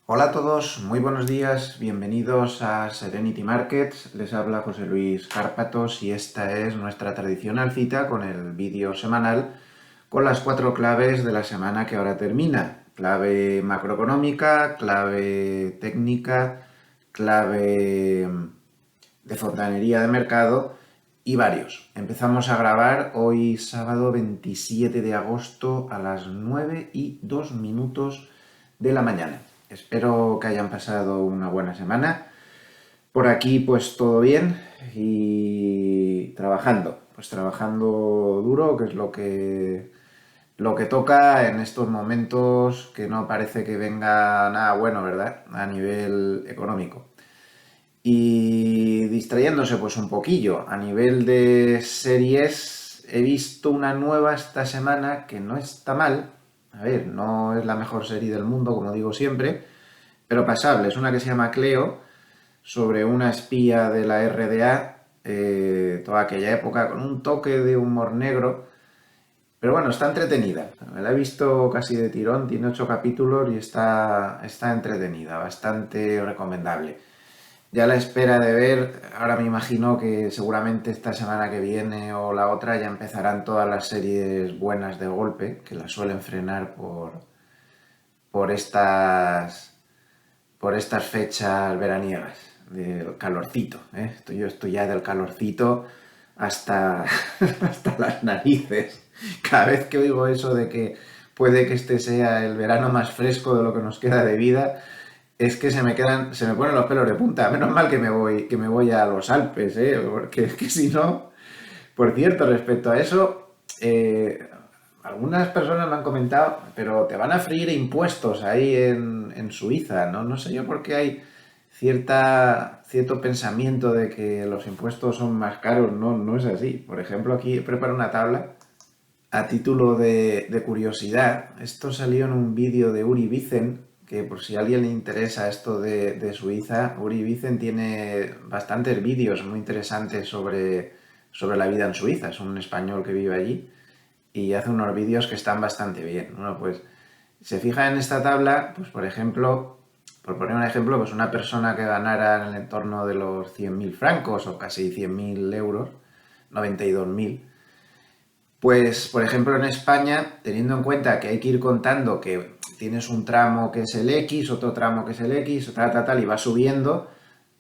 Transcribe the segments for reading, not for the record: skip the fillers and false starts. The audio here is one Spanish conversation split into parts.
Hola a todos, muy buenos días, bienvenidos a Serenity Markets. Les habla José Luis Cárpatos y esta es nuestra tradicional cita con el vídeo semanal con las 4 claves de la semana que ahora termina. Clave macroeconómica, clave técnica, clave de fontanería de mercado y varios. Empezamos a grabar hoy sábado 27 de agosto a las 9:02 de la mañana. Espero que hayan pasado una buena semana. Por aquí pues todo bien y trabajando. Pues trabajando duro, que es lo que toca en estos momentos que no parece que venga nada bueno, ¿verdad? A nivel económico. Y distrayéndose pues un poquillo. A nivel de series he visto una nueva esta semana que no está mal. A ver, no es la mejor serie del mundo, como digo siempre, pero pasable. Es una que se llama Cleo, sobre una espía de la RDA, toda aquella época, con un toque de humor negro. Pero bueno, está entretenida. Me la he visto casi de tirón, tiene 8 capítulos y está entretenida, bastante recomendable. Ya a la espera de ver, ahora me imagino que seguramente esta semana que viene o la otra ya empezarán todas las series buenas de golpe, que las suelen frenar por estas por estas fechas veraniegas, del calorcito, ¿eh? Yo estoy ya del calorcito hasta, hasta las narices. Cada vez que oigo eso de que puede que este sea el verano más fresco de lo que nos queda de vida, es que se me ponen los pelos de punta. Menos mal que me voy a los Alpes, ¿eh? Porque es que si no... Por cierto, respecto a eso, algunas personas me han comentado, pero te van a freír impuestos ahí en Suiza, ¿no? No sé yo por qué hay cierto pensamiento de que los impuestos son más caros. No, no es así. Por ejemplo, aquí he preparado una tabla a título de curiosidad. Esto salió en un vídeo de Uri Vicen, que por si a alguien le interesa esto de Suiza, Uri Vicen tiene bastantes vídeos muy interesantes sobre la vida en Suiza. Es un español que vive allí y hace unos vídeos que están bastante bien. Bueno, pues se fija en esta tabla, pues por ejemplo, por poner un ejemplo, pues una persona que ganara en el entorno de los 100.000 francos o casi 100.000 euros, 92.000, pues por ejemplo en España, teniendo en cuenta que hay que ir contando que tienes un tramo que es el X, otro tramo que es el X, tal, y va subiendo,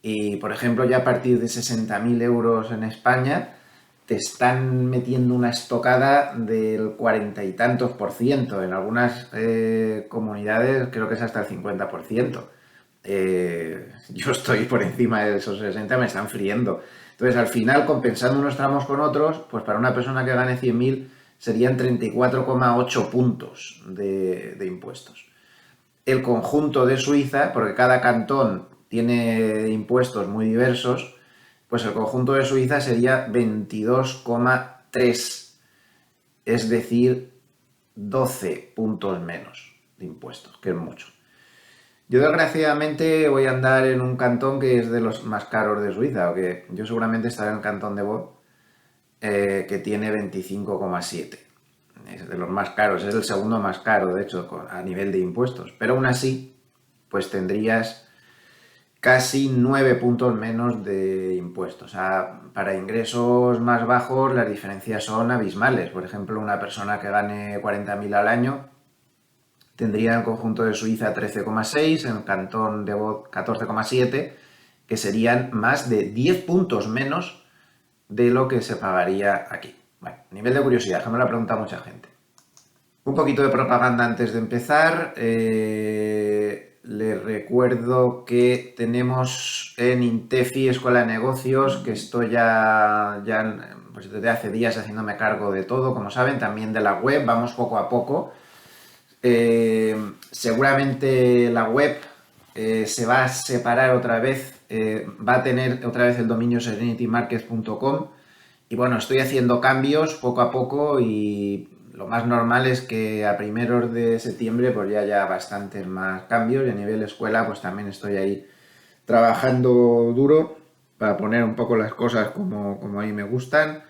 y por ejemplo ya a partir de 60.000 euros en España, te están metiendo una estocada del 40 y tantos por ciento. En algunas comunidades creo que es hasta el 50%. Yo estoy por encima de esos 60, me están friendo. Entonces, al final, compensando unos tramos con otros, pues para una persona que gane 100.000 serían 34,8 puntos de impuestos. El conjunto de Suiza, porque cada cantón tiene impuestos muy diversos, pues el conjunto de Suiza sería 22,3, es decir, 12 puntos menos de impuestos, que es mucho. Yo desgraciadamente voy a andar en un cantón que es de los más caros de Suiza, o que yo seguramente estaré en el cantón de Vaud, que tiene 25,7. Es de los más caros, es el segundo más caro, de hecho, a nivel de impuestos. Pero aún así, pues tendrías casi 9 puntos menos de impuestos. O sea, para ingresos más bajos las diferencias son abismales. Por ejemplo, una persona que gane 40.000 al año tendría en el conjunto de Suiza 13,6, en el cantón de Vaud 14,7, que serían más de 10 puntos menos de lo que se pagaría aquí. Bueno, nivel de curiosidad, que me lo ha preguntado mucha gente. Un poquito de propaganda antes de empezar. Les recuerdo que tenemos en Intefi Escuela de Negocios, que estoy ya pues desde hace días haciéndome cargo de todo, como saben, también de la web, vamos poco a poco. Seguramente la web se va a separar otra vez, va a tener otra vez el dominio serenitymarkets.com, y bueno, estoy haciendo cambios poco a poco y lo más normal es que a primeros de septiembre pues ya haya bastantes más cambios, y a nivel escuela pues también estoy ahí trabajando duro para poner un poco las cosas como a mí me gustan.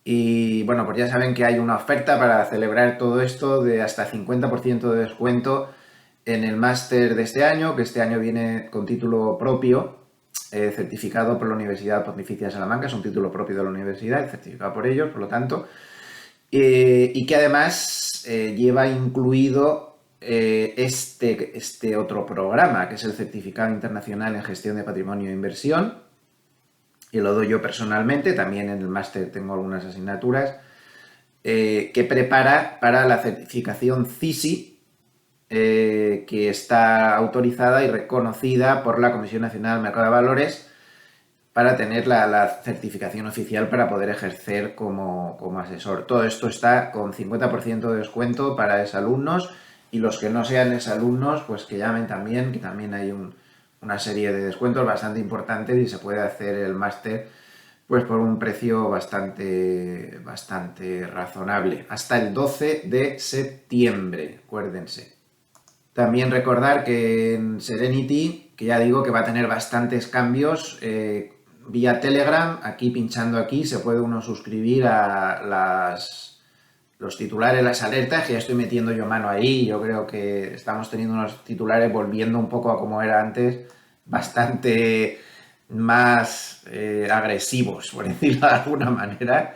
Y bueno, pues ya saben que hay una oferta para celebrar todo esto de hasta 50% de descuento en el máster de este año, que este año viene con título propio, certificado por la Universidad Pontificia de Salamanca, es un título propio de la universidad, certificado por ellos, por lo tanto, y que además lleva incluido este otro programa, que es el Certificado Internacional en Gestión de Patrimonio e Inversión, y lo doy yo personalmente, también en el máster tengo algunas asignaturas, que prepara para la certificación CISI, que está autorizada y reconocida por la Comisión Nacional del Mercado de Valores para tener la certificación oficial para poder ejercer como asesor. Todo esto está con 50% de descuento para exalumnos, y los que no sean exalumnos, pues que llamen también, que también hay una serie de descuentos bastante importantes y se puede hacer el máster pues por un precio bastante razonable. Hasta el 12 de septiembre, acuérdense. También recordar que en Serenity, que ya digo que va a tener bastantes cambios, vía Telegram, aquí pinchando aquí, se puede uno suscribir a los titulares, las alertas, que ya estoy metiendo yo mano ahí. Yo creo que estamos teniendo unos titulares volviendo un poco a como era antes, bastante más agresivos, por decirlo de alguna manera,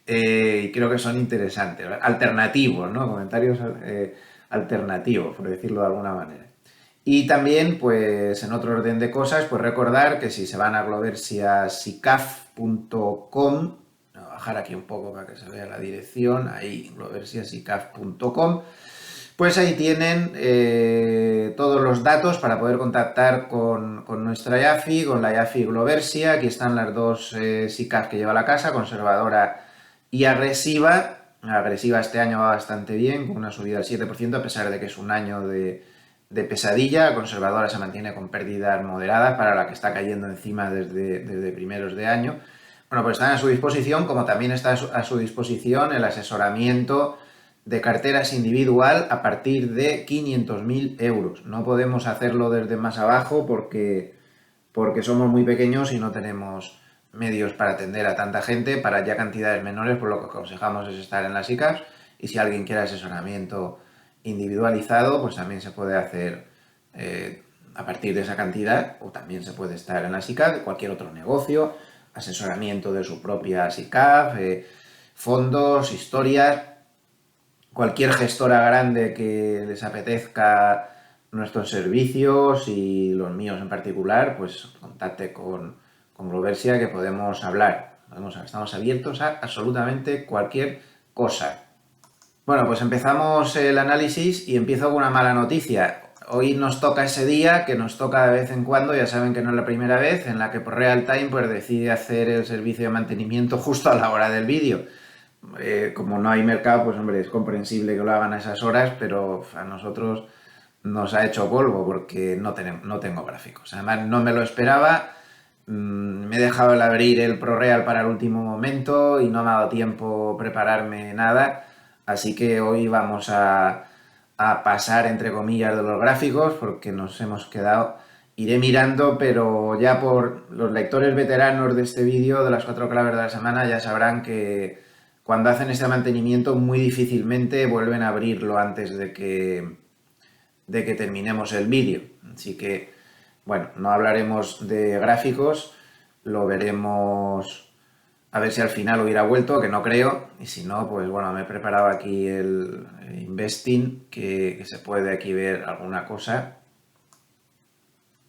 y creo que son interesantes, alternativos, ¿no? Comentarios alternativos, por decirlo de alguna manera. Y también, pues en otro orden de cosas, pues recordar que si se van a gloversiasicaf.com, voy a bajar aquí un poco para que se vea la dirección, ahí, gloversiasicaf.com, pues ahí tienen todos los datos para poder contactar con nuestra IAFI, con la IAFI Gloversia. Aquí están las dos SICAF que lleva la casa, conservadora y agresiva. La agresiva este año va bastante bien, con una subida del 7%, a pesar de que es un año de pesadilla. La conservadora se mantiene con pérdidas moderadas para la que está cayendo encima desde primeros de año. Bueno, pues están a su disposición, como también está a su disposición el asesoramiento de carteras individual a partir de 500.000 euros. No podemos hacerlo desde más abajo porque somos muy pequeños y no tenemos medios para atender a tanta gente. Para ya cantidades menores, pues lo que aconsejamos es estar en las ICAPs, y si alguien quiere asesoramiento individualizado, pues también se puede hacer a partir de esa cantidad, o también se puede estar en la SICAF de cualquier otro negocio, asesoramiento de su propia SICAF, fondos, historias. Cualquier gestora grande que les apetezca nuestros servicios, y los míos en particular, pues contacte con Gloversia, que podemos hablar. Estamos abiertos a absolutamente cualquier cosa. Bueno, pues empezamos el análisis y empiezo con una mala noticia. Hoy nos toca ese día que nos toca de vez en cuando, ya saben que no es la primera vez, en la que por real time pues decide hacer el servicio de mantenimiento justo a la hora del vídeo. Como no hay mercado, pues hombre, es comprensible que lo hagan a esas horas, pero a nosotros nos ha hecho polvo porque no tengo gráficos. Además, no me lo esperaba. Me he dejado el abrir el ProReal para el último momento y no me ha dado tiempo prepararme nada. Así que hoy vamos a pasar, entre comillas, de los gráficos, porque nos hemos quedado. Iré mirando, pero ya por los lectores veteranos de este vídeo, de las 4 claves de la semana, ya sabrán que cuando hacen este mantenimiento muy difícilmente vuelven a abrirlo antes de que terminemos el vídeo. Así que, bueno, no hablaremos de gráficos, lo veremos a ver si al final hubiera vuelto, que no creo, y si no, pues bueno, me he preparado aquí el Investing, que se puede aquí ver alguna cosa.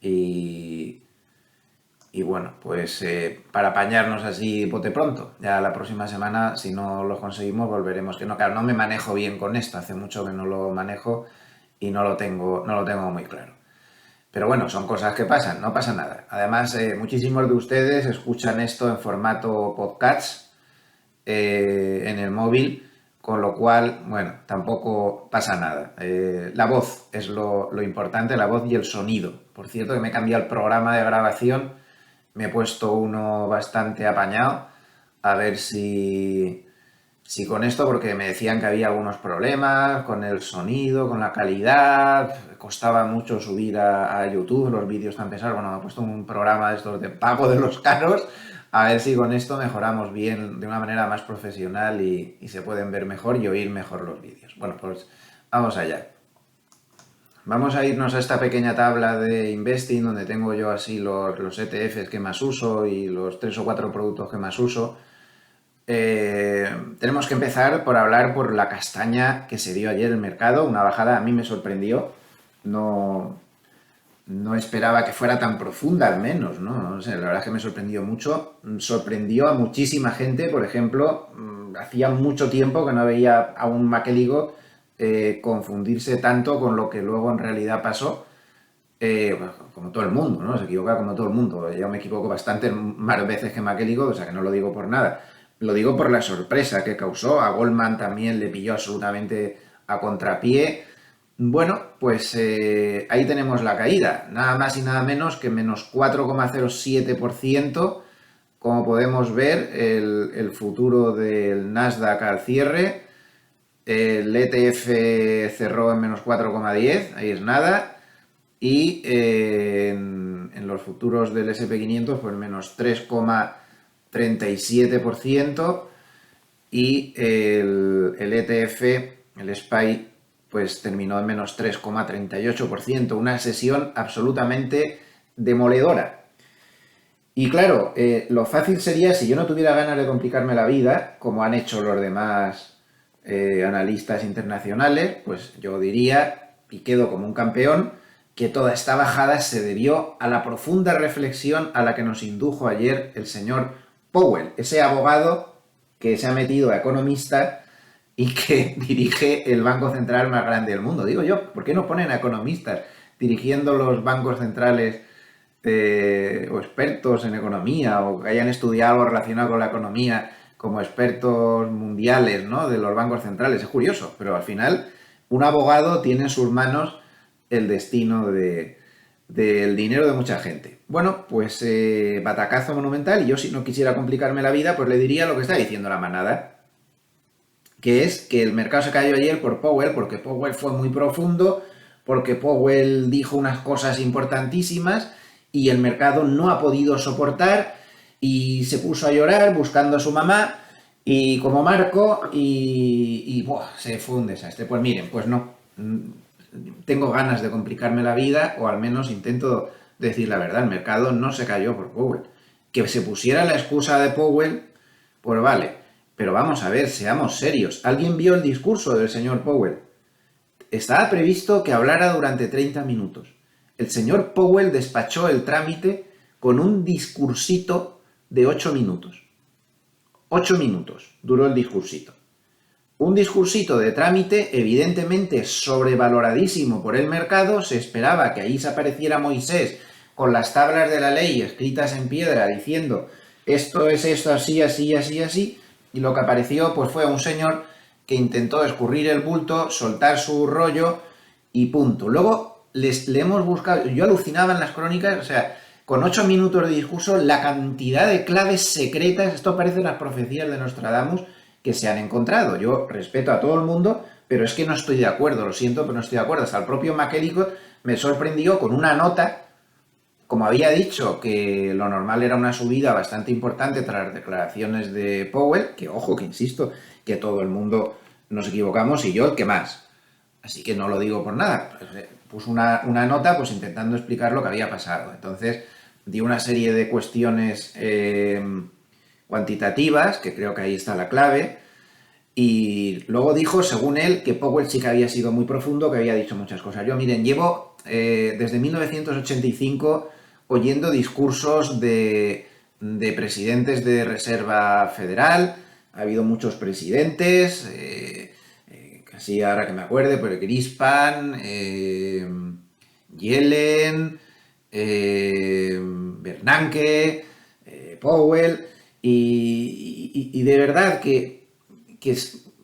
Y bueno, pues para apañarnos así bote pronto. Ya la próxima semana, si no lo conseguimos, volveremos. Que no, claro, no me manejo bien con esto, hace mucho que no lo manejo y no lo tengo muy claro. Pero bueno, son cosas que pasan, no pasa nada. Además, muchísimos de ustedes escuchan esto en formato podcast en el móvil, con lo cual, bueno, tampoco pasa nada. La voz es lo importante, la voz y el sonido. Por cierto, que me he cambiado el programa de grabación, me he puesto uno bastante apañado, a ver si con esto, porque me decían que había algunos problemas con el sonido, con la calidad, costaba mucho subir a YouTube los vídeos tan pesados. Bueno, me he puesto un programa de estos de pago de los caros, a ver si con esto mejoramos bien, de una manera más profesional, y se pueden ver mejor y oír mejor los vídeos. Bueno, pues vamos allá. Vamos a irnos a esta pequeña tabla de investing donde tengo yo así los ETFs que más uso y los 3 o 4 productos que más uso. Tenemos que empezar por hablar por la castaña que se dio ayer el mercado. Una bajada a mí me sorprendió. No esperaba que fuera tan profunda, al menos, ¿no? No sé, la verdad es que me sorprendió mucho. Sorprendió a muchísima gente, por ejemplo, hacía mucho tiempo que no veía a un McElligott confundirse tanto con lo que luego en realidad pasó. Bueno, como todo el mundo, ¿no? Se equivoca como todo el mundo. Yo me equivoco bastante más veces que McElligott, o sea que no lo digo por nada. Lo digo por la sorpresa que causó. A Goldman también le pilló absolutamente a contrapié. Bueno, pues ahí tenemos la caída, nada más y nada menos que menos 4,07%, como podemos ver, el futuro del Nasdaq al cierre, el ETF cerró en menos 4,10, ahí es nada, y en los futuros del SP500 pues menos 3,37%, y el ETF, el SPY, pues terminó en menos 3,38%, una sesión absolutamente demoledora. Y claro, lo fácil sería, si yo no tuviera ganas de complicarme la vida, como han hecho los demás analistas internacionales, pues yo diría, y quedo como un campeón, que toda esta bajada se debió a la profunda reflexión a la que nos indujo ayer el señor Powell, ese abogado que se ha metido a economista y que dirige el banco central más grande del mundo. Digo yo, ¿por qué no ponen a economistas dirigiendo los bancos centrales o expertos en economía o que hayan estudiado algo relacionado con la economía como expertos mundiales, ¿no?, de los bancos centrales? Es curioso, pero al final un abogado tiene en sus manos el destino del dinero de mucha gente. Bueno, pues batacazo monumental, y yo, si no quisiera complicarme la vida, pues le diría lo que está diciendo la manada, que es que el mercado se cayó ayer por Powell, porque Powell fue muy profundo, porque Powell dijo unas cosas importantísimas y el mercado no ha podido soportar y se puso a llorar buscando a su mamá y como Marco y ¡buah!, se fue un desastre. Pues miren, pues no, tengo ganas de complicarme la vida, o al menos intento decir la verdad. El mercado no se cayó por Powell. Que se pusiera la excusa de Powell, pues vale, pero vamos a ver, seamos serios. ¿Alguien vio el discurso del señor Powell? Estaba previsto que hablara durante 30 minutos. El señor Powell despachó el trámite con un discursito de 8 minutos. 8 minutos duró el discursito. Un discursito de trámite evidentemente sobrevaloradísimo por el mercado. Se esperaba que ahí se apareciera Moisés con las tablas de la ley escritas en piedra diciendo esto es esto, así, así, así, así, y lo que apareció pues fue un señor que intentó escurrir el bulto, soltar su rollo y punto. Luego le hemos buscado, yo alucinaba en las crónicas, o sea, con 8 minutos de discurso, la cantidad de claves secretas, esto parece las profecías de Nostradamus, que se han encontrado. Yo respeto a todo el mundo, pero es que no estoy de acuerdo, lo siento, pero no estoy de acuerdo. Hasta el propio McElligott me sorprendió con una nota, como había dicho, que lo normal era una subida bastante importante tras las declaraciones de Powell, que ojo, que insisto, que todo el mundo nos equivocamos y yo el que más. Así que no lo digo por nada. Puso una nota pues intentando explicar lo que había pasado. Entonces dio una serie de cuestiones cuantitativas, que creo que ahí está la clave, y luego dijo, según él, que Powell sí que había sido muy profundo, que había dicho muchas cosas. Yo, miren, llevo desde 1985 oyendo discursos de presidentes de Reserva Federal. Ha habido muchos presidentes, casi ahora que me acuerde, pero Greenspan, Yellen, Bernanke, Powell, y de verdad que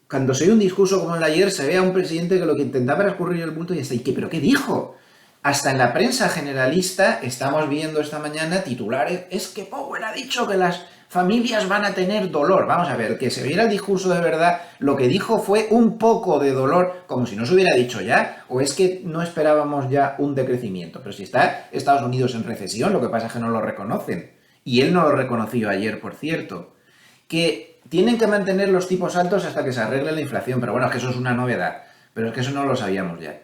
cuando se oye un discurso como el de ayer, se ve a un presidente que lo que intentaba era escurrir el bulto y hasta, ¿pero qué dijo? Hasta en la prensa generalista estamos viendo esta mañana titulares, es que Powell ha dicho que las familias van a tener dolor. Vamos a ver, que se viera el discurso de verdad, lo que dijo fue un poco de dolor, como si no se hubiera dicho ya, o es que no esperábamos ya un decrecimiento. Pero si está Estados Unidos en recesión, lo que pasa es que no lo reconocen. Y él no lo reconoció ayer, por cierto. Que tienen que mantener los tipos altos hasta que se arregle la inflación, pero bueno, es que eso es una novedad, pero es que eso no lo sabíamos ya.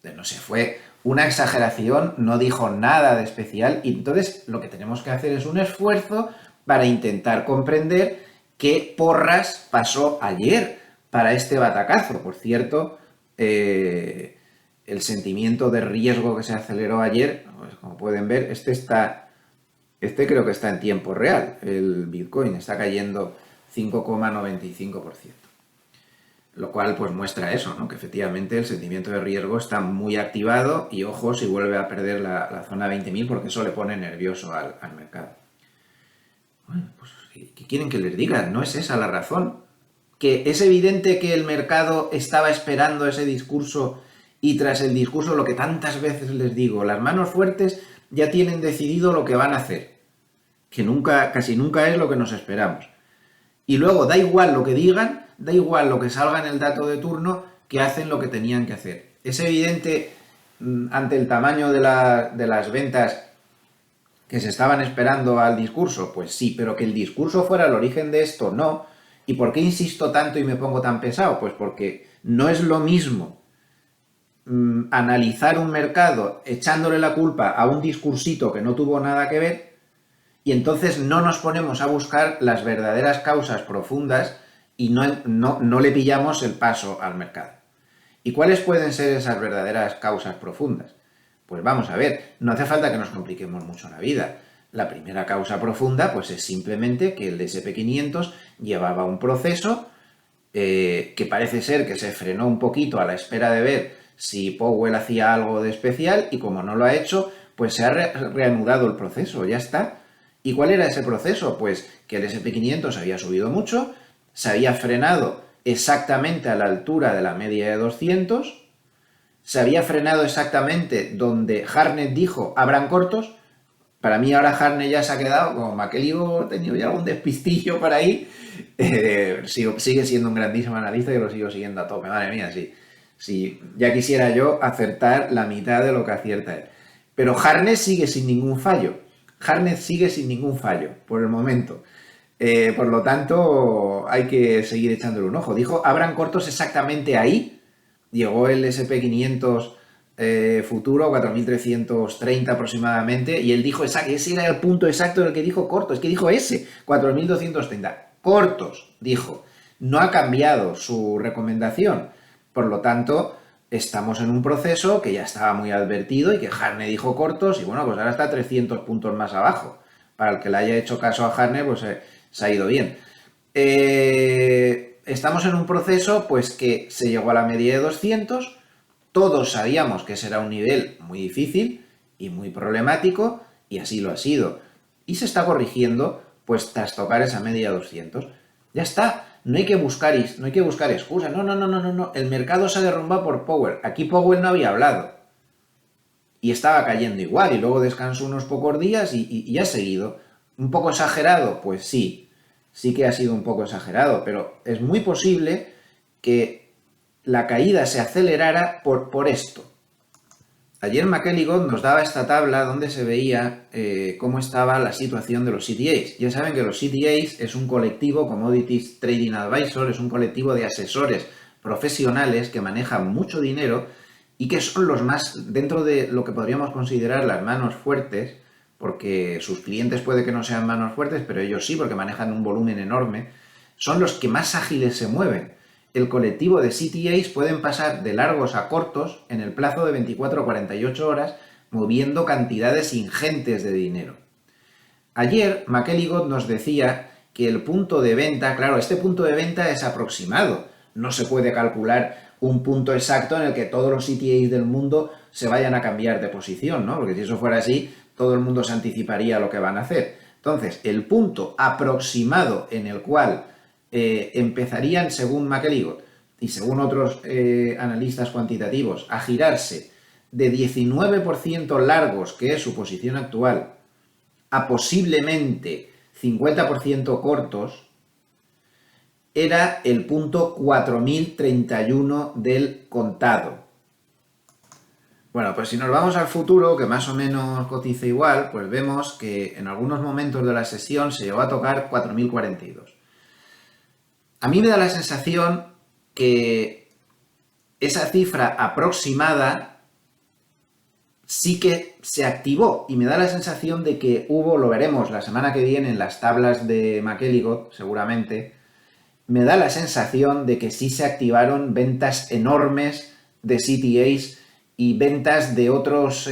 no sé, fue una exageración, no dijo nada de especial y entonces lo que tenemos que hacer es un esfuerzo para intentar comprender qué porras pasó ayer para este batacazo. Por cierto, el sentimiento de riesgo que se aceleró ayer, pues como pueden ver, este creo que está en tiempo real. El Bitcoin está cayendo 5,95%. Lo cual pues muestra eso, ¿no? Que efectivamente el sentimiento de riesgo está muy activado y ojo si vuelve a perder la zona 20.000 porque eso le pone nervioso al mercado. Bueno, pues ¿qué quieren que les diga? No es esa la razón. Que es evidente que el mercado estaba esperando ese discurso y tras el discurso, lo que tantas veces les digo, las manos fuertes ya tienen decidido lo que van a hacer, que casi nunca es lo que nos esperamos. Y luego da igual lo que digan, da igual lo que salga en el dato de turno, que hacen lo que tenían que hacer. Es evidente ante el tamaño de las ventas que se estaban esperando al discurso, pues sí, pero que el discurso fuera el origen de esto, no. ¿Y por qué insisto tanto y me pongo tan pesado? Pues porque no es lo mismo analizar un mercado echándole la culpa a un discursito que no tuvo nada que ver y entonces no nos ponemos a buscar las verdaderas causas profundas y no le pillamos el paso al mercado. ¿Y cuáles pueden ser esas verdaderas causas profundas? Pues vamos a ver, no hace falta que nos compliquemos mucho la vida. La primera causa profunda pues es simplemente que el SP500 llevaba un proceso que parece ser que se frenó un poquito a la espera de ver si Powell hacía algo de especial y como no lo ha hecho, pues se ha reanudado el proceso, ya está. ¿Y cuál era ese proceso? Pues que el SP500 había subido mucho, se había frenado exactamente a la altura de la media de 200, se había frenado exactamente donde Hartnett dijo abran cortos. Para mí ahora Hartnett ya se ha quedado, como McElligott ha tenido ya algún despistillo por ahí, sigue siendo un grandísimo analista y lo sigo siguiendo a tope, madre mía, sí, ya quisiera yo acertar la mitad de lo que acierta él. Pero Hartnett sigue sin ningún fallo, por el momento. Por lo tanto, hay que seguir echándole un ojo. Dijo, abran cortos exactamente ahí, llegó el SP500 futuro, 4.330 aproximadamente, y él dijo, ese era el punto exacto en el que dijo corto, es que dijo ese, 4.230, cortos, dijo. No ha cambiado su recomendación, por lo tanto, estamos en un proceso que ya estaba muy advertido y que Hartnett dijo cortos, y bueno, pues ahora está 300 puntos más abajo. Para el que le haya hecho caso a Hartnett, pues se ha ido bien. Estamos en un proceso pues que se llegó a la media de 200, todos sabíamos que será un nivel muy difícil y muy problemático y así lo ha sido. Y se está corrigiendo pues tras tocar esa media de 200. Ya está, no hay que buscar excusas. No. El mercado se ha derrumbado por Powell. Aquí Powell no había hablado. Y estaba cayendo igual y luego descansó unos pocos días y ha seguido. ¿Un poco exagerado? Pues sí que ha sido un poco exagerado, pero es muy posible que la caída se acelerara por esto. Ayer McElligott nos daba esta tabla donde se veía cómo estaba la situación de los CTAs. Ya saben que los CTAs es un colectivo, Commodities Trading Advisor, es un colectivo de asesores profesionales que manejan mucho dinero y que son los más, dentro de lo que podríamos considerar las manos fuertes, porque sus clientes puede que no sean manos fuertes, pero ellos sí, porque manejan un volumen enorme, son los que más ágiles se mueven. El colectivo de CTAs pueden pasar de largos a cortos en el plazo de 24 a 48 horas, moviendo cantidades ingentes de dinero. Ayer McElligott nos decía que el punto de venta, claro, este punto de venta es aproximado, no se puede calcular un punto exacto en el que todos los CTAs del mundo se vayan a cambiar de posición, ¿no? Porque si eso fuera así, todo el mundo se anticiparía a lo que van a hacer. Entonces, el punto aproximado en el cual empezarían, según McElligott y según otros analistas cuantitativos, a girarse de 19% largos, que es su posición actual, a posiblemente 50% cortos, era el punto 4031 del contado. Bueno, pues si nos vamos al futuro, que más o menos cotiza igual, pues vemos que en algunos momentos de la sesión se llegó a tocar 4042. A mí me da la sensación que esa cifra aproximada sí que se activó y me da la sensación de que hubo, lo veremos la semana que viene en las tablas de McElligott, seguramente, me da la sensación de que sí se activaron ventas enormes de CTAs y ventas de otros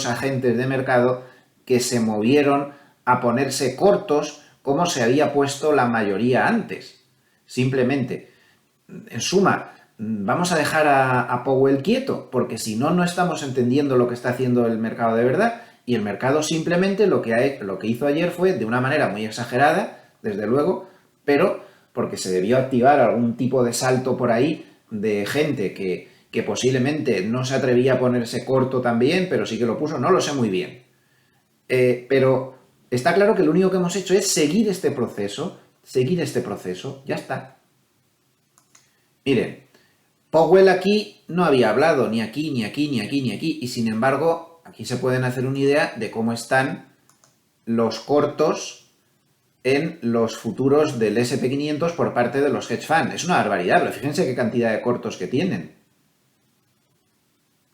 agentes de mercado que se movieron a ponerse cortos como se había puesto la mayoría antes. Simplemente, en suma, vamos a dejar a Powell quieto, porque si no, no estamos entendiendo lo que está haciendo el mercado de verdad. Y el mercado simplemente lo que hizo ayer fue, de una manera muy exagerada, desde luego, pero porque se debió activar algún tipo de salto por ahí de gente que posiblemente no se atrevía a ponerse corto también, pero sí que lo puso, no lo sé muy bien. Pero está claro que lo único que hemos hecho es seguir este proceso, ya está. Miren, Powell aquí no había hablado, ni aquí, ni aquí, ni aquí, ni aquí, y sin embargo, aquí se pueden hacer una idea de cómo están los cortos en los futuros del SP500 por parte de los hedge funds. Es una barbaridad, pero fíjense qué cantidad de cortos que tienen.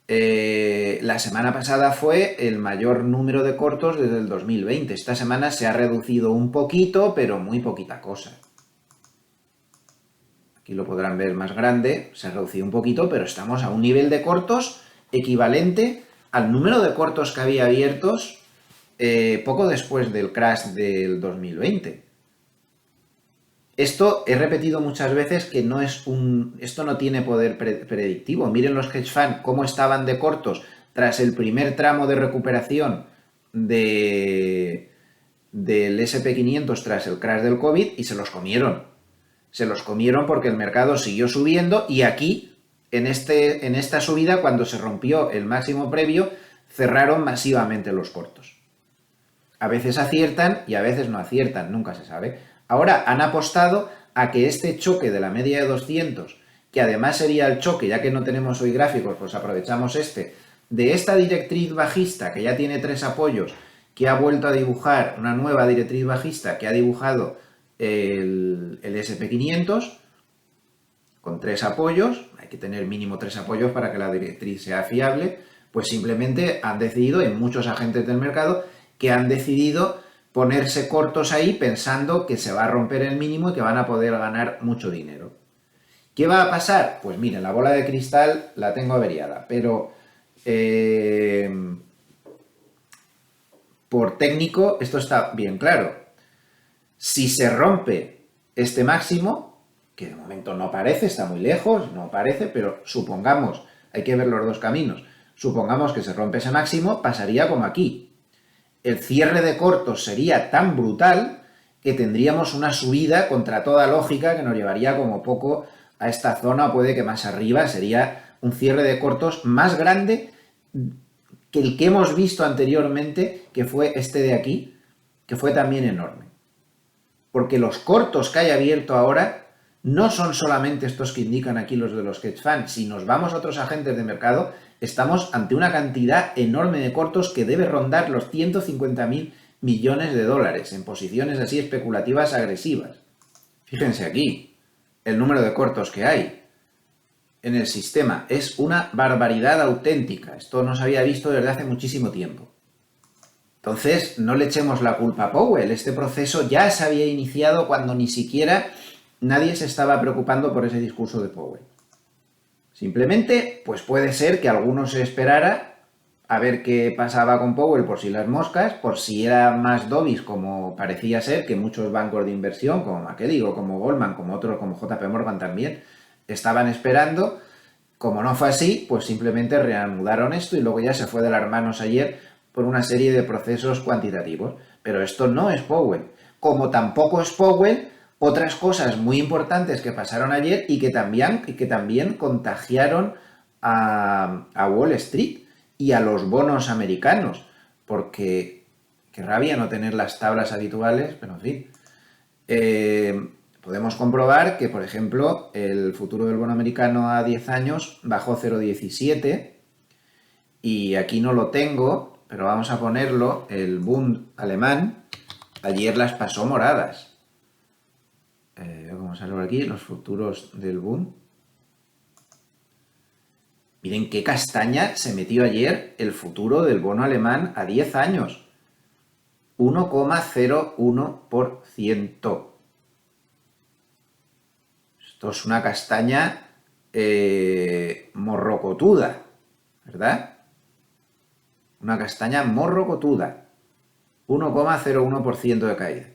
La semana pasada fue el mayor número de cortos desde el 2020. Esta semana se ha reducido un poquito, pero muy poquita cosa. Aquí lo podrán ver más grande, se ha reducido un poquito, pero estamos a un nivel de cortos equivalente al número de cortos que había abiertos poco después del crash del 2020. Esto he repetido muchas veces que esto no tiene poder predictivo. Miren los hedge funds cómo estaban de cortos tras el primer tramo de recuperación del SP500 tras el crash del COVID y se los comieron. Se los comieron porque el mercado siguió subiendo y aquí, en esta subida, cuando se rompió el máximo previo, cerraron masivamente los cortos. A veces aciertan y a veces no aciertan, nunca se sabe. Ahora han apostado a que este choque de la media de 200, que además sería el choque, ya que no tenemos hoy gráficos, pues aprovechamos de esta directriz bajista que ya tiene 3 apoyos, que ha vuelto a dibujar una nueva directriz bajista que ha dibujado el SP500 con 3 apoyos, hay que tener mínimo 3 apoyos para que la directriz sea fiable, pues simplemente han decidido, en muchos agentes del mercado, que han decidido ponerse cortos ahí pensando que se va a romper el mínimo y que van a poder ganar mucho dinero. ¿Qué va a pasar? Pues miren, la bola de cristal la tengo averiada, pero por técnico esto está bien claro. Si se rompe este máximo, que de momento no parece, está muy lejos, no parece, pero supongamos, hay que ver los dos caminos, supongamos que se rompe ese máximo, pasaría como aquí. El cierre de cortos sería tan brutal que tendríamos una subida contra toda lógica que nos llevaría como poco a esta zona, o puede que más arriba, sería un cierre de cortos más grande que el que hemos visto anteriormente, que fue este de aquí, que fue también enorme. Porque los cortos que hay abierto ahora no son solamente estos que indican aquí los de los hedge funds. Si nos vamos a otros agentes de mercado, estamos ante una cantidad enorme de cortos que debe rondar los 150.000 millones de dólares en posiciones así especulativas agresivas. Fíjense aquí, el número de cortos que hay en el sistema es una barbaridad auténtica. Esto no se había visto desde hace muchísimo tiempo. Entonces, no le echemos la culpa a Powell. Este proceso ya se había iniciado cuando ni siquiera nadie se estaba preocupando por ese discurso de Powell. Simplemente, pues puede ser que alguno se esperara a ver qué pasaba con Powell por si las moscas, por si era más dovish como parecía ser, que muchos bancos de inversión, como McElligott, como Goldman, como otros, como JP Morgan también, estaban esperando. Como no fue así, pues simplemente reanudaron esto y luego ya se fue de las manos ayer por una serie de procesos cuantitativos. Pero esto no es Powell. Como tampoco es Powell otras cosas muy importantes que pasaron ayer y que también contagiaron a Wall Street y a los bonos americanos. Porque qué rabia no tener las tablas habituales, pero en fin. Podemos comprobar que, por ejemplo, el futuro del bono americano a 10 años bajó 0,17 y aquí no lo tengo, pero vamos a ponerlo, el Bund alemán ayer las pasó moradas. Vamos a ver aquí los futuros del Bund. Miren qué castaña se metió ayer el futuro del bono alemán a 10 años. 1,01%. Esto es una castaña morrocotuda, ¿verdad? Una castaña morrocotuda. 1,01% de caída.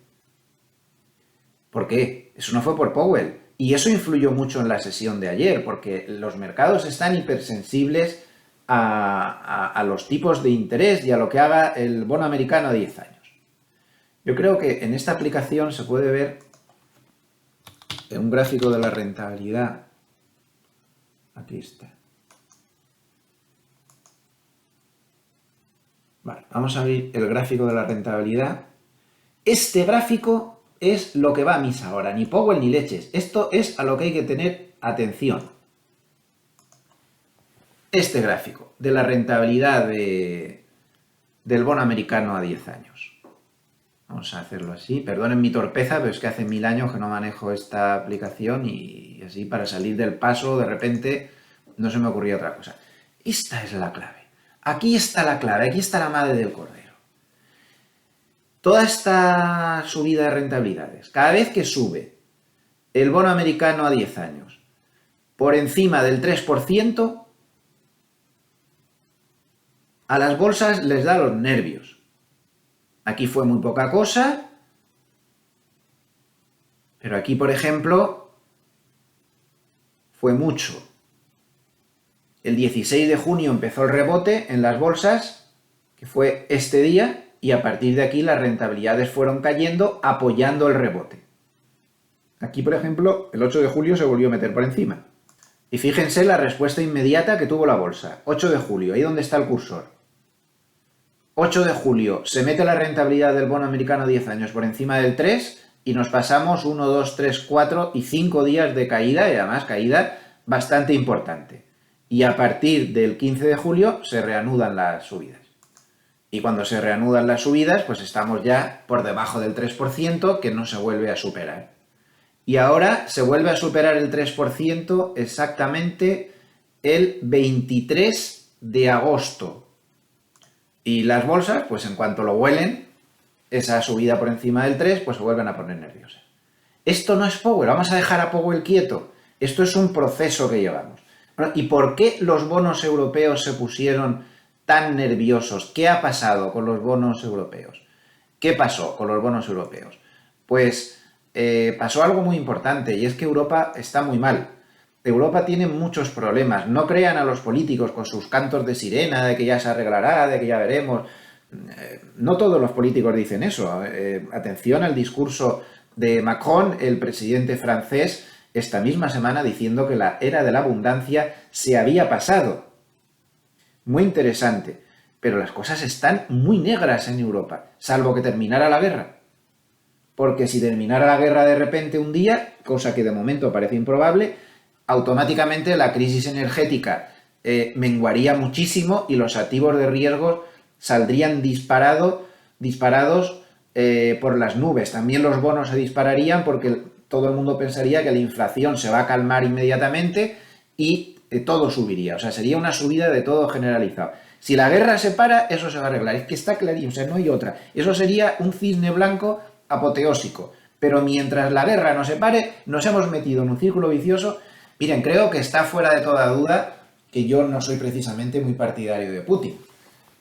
¿Por qué? Eso no fue por Powell. Y eso influyó mucho en la sesión de ayer, porque los mercados están hipersensibles a los tipos de interés y a lo que haga el bono americano a 10 años. Yo creo que en esta aplicación se puede ver en un gráfico de la rentabilidad. Aquí está. Vale, vamos a ver el gráfico de la rentabilidad. Este gráfico es lo que va a misa ahora, ni Powell ni leches. Esto es a lo que hay que tener atención. Este gráfico de la rentabilidad del bono americano a 10 años. Vamos a hacerlo así. Perdonen mi torpeza, pero es que hace 1000 años que no manejo esta aplicación y así para salir del paso de repente no se me ocurría otra cosa. Esta es la clave. Aquí está la clave, aquí está la madre del cordero. Toda esta subida de rentabilidades, cada vez que sube el bono americano a 10 años por encima del 3%, a las bolsas les da los nervios. Aquí fue muy poca cosa, pero aquí, por ejemplo, fue mucho. El 16 de junio empezó el rebote en las bolsas, que fue este día, y a partir de aquí las rentabilidades fueron cayendo apoyando el rebote. Aquí, por ejemplo, el 8 de julio se volvió a meter por encima. Y fíjense la respuesta inmediata que tuvo la bolsa. 8 de julio, ahí donde está el cursor. 8 de julio, se mete la rentabilidad del bono americano a 10 años por encima del 3 y nos pasamos 1, 2, 3, 4 y 5 días de caída, y además caída bastante importante. Y a partir del 15 de julio se reanudan las subidas. Y cuando se reanudan las subidas, pues estamos ya por debajo del 3%, que no se vuelve a superar. Y ahora se vuelve a superar el 3% exactamente el 23 de agosto. Y las bolsas, pues en cuanto lo huelen, esa subida por encima del 3, pues se vuelven a poner nerviosas. Esto no es Powell, vamos a dejar a Powell quieto. Esto es un proceso que llevamos. ¿Y por qué los bonos europeos se pusieron tan nerviosos? ¿Qué ha pasado con los bonos europeos? ¿Qué pasó con los bonos europeos? Pues pasó algo muy importante, y es que Europa está muy mal. Europa tiene muchos problemas. No crean a los políticos con sus cantos de sirena, de que ya se arreglará, de que ya veremos. No todos los políticos dicen eso. Atención al discurso de Macron, el presidente francés, esta misma semana diciendo que la era de la abundancia se había pasado. Muy interesante. Pero las cosas están muy negras en Europa, salvo que terminara la guerra. Porque si terminara la guerra de repente un día, cosa que de momento parece improbable, automáticamente la crisis energética menguaría muchísimo y los activos de riesgo saldrían disparados por las nubes. También los bonos se dispararían porque todo el mundo pensaría que la inflación se va a calmar inmediatamente y todo subiría. O sea, sería una subida de todo generalizado. Si la guerra se para, eso se va a arreglar. Es que está clarísimo, o sea, no hay otra. Eso sería un cisne blanco apoteósico. Pero mientras la guerra no se pare, nos hemos metido en un círculo vicioso. Miren, creo que está fuera de toda duda que yo no soy precisamente muy partidario de Putin.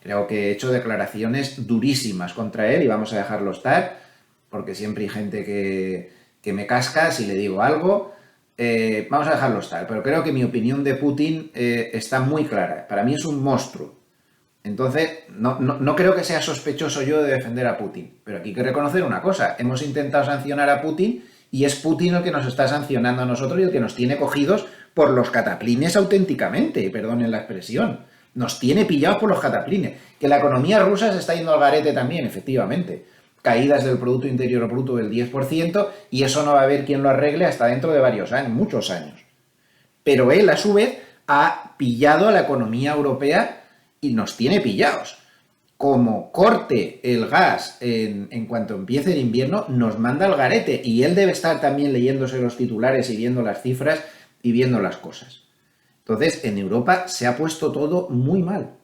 Creo que he hecho declaraciones durísimas contra él y vamos a dejarlo estar, porque siempre hay gente que me casca si le digo algo. Vamos a dejarlo estar, pero creo que mi opinión de Putin está muy clara. Para mí es un monstruo. Entonces, no creo que sea sospechoso yo de defender a Putin. Pero aquí hay que reconocer una cosa. Hemos intentado sancionar a Putin y es Putin el que nos está sancionando a nosotros y el que nos tiene cogidos por los cataplines auténticamente, perdonen la expresión. Nos tiene pillados por los cataplines. Que la economía rusa se está yendo al garete también, efectivamente. Caídas del Producto Interior Bruto del 10%, y eso no va a haber quien lo arregle hasta dentro de varios años, muchos años. Pero él, a su vez, ha pillado a la economía europea y nos tiene pillados. Como corte el gas en cuanto empiece el invierno, nos manda al garete, y él debe estar también leyéndose los titulares y viendo las cifras y viendo las cosas. Entonces, en Europa se ha puesto todo muy mal,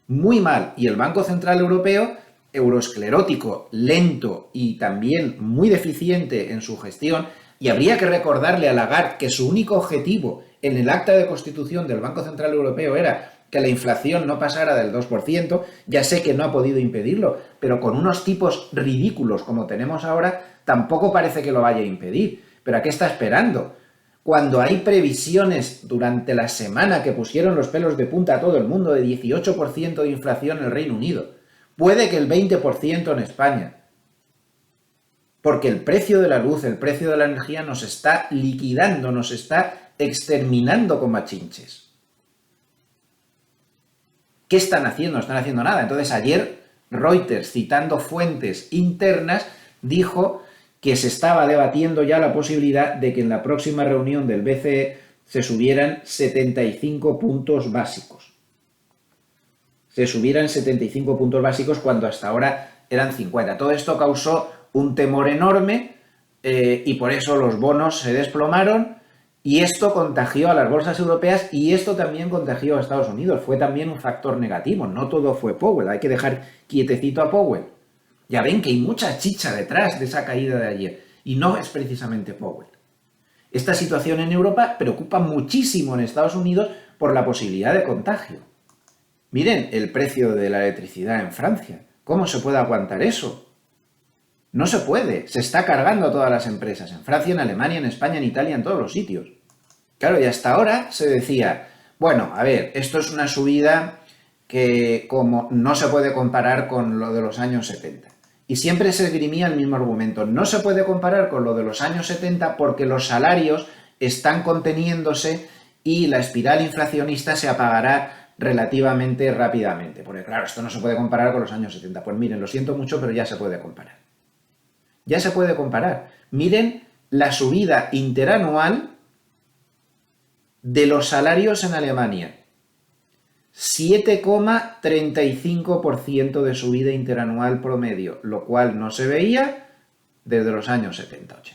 muy mal. Y el Banco Central Europeo, euroesclerótico, lento y también muy deficiente en su gestión, y habría que recordarle a Lagarde que su único objetivo en el acta de constitución del Banco Central Europeo era que la inflación no pasara del 2%, ya sé que no ha podido impedirlo, pero con unos tipos ridículos como tenemos ahora, tampoco parece que lo vaya a impedir. ¿Pero a qué está esperando? Cuando hay previsiones durante la semana que pusieron los pelos de punta a todo el mundo de 18% de inflación en el Reino Unido, puede que el 20% en España, porque el precio de la luz, el precio de la energía nos está liquidando, nos está exterminando con machinches. ¿Qué están haciendo? No están haciendo nada. Entonces ayer Reuters, citando fuentes internas, dijo que se estaba debatiendo ya la posibilidad de que en la próxima reunión del BCE se subieran 75 puntos básicos. Se subieran 75 puntos básicos cuando hasta ahora eran 50. Todo esto causó un temor enorme y por eso los bonos se desplomaron y esto contagió a las bolsas europeas y esto también contagió a Estados Unidos. Fue también un factor negativo. No todo fue Powell. Hay que dejar quietecito a Powell. Ya ven que hay mucha chicha detrás de esa caída de ayer y no es precisamente Powell. Esta situación en Europa preocupa muchísimo en Estados Unidos por la posibilidad de contagio. Miren el precio de la electricidad en Francia. ¿Cómo se puede aguantar eso? No se puede. Se está cargando a todas las empresas. En Francia, en Alemania, en España, en Italia, en todos los sitios. Claro, y hasta ahora se decía, bueno, a ver, esto es una subida que como no se puede comparar con lo de los años 70. Y siempre se esgrimía el mismo argumento. No se puede comparar con lo de los años 70 porque los salarios están conteniéndose y la espiral inflacionista se apagará relativamente rápidamente. Porque claro, esto no se puede comparar con los años 70. Pues miren, lo siento mucho, pero ya se puede comparar. Ya se puede comparar. Miren la subida interanual de los salarios en Alemania. 7,35% de subida interanual promedio, lo cual no se veía desde los años 70-80.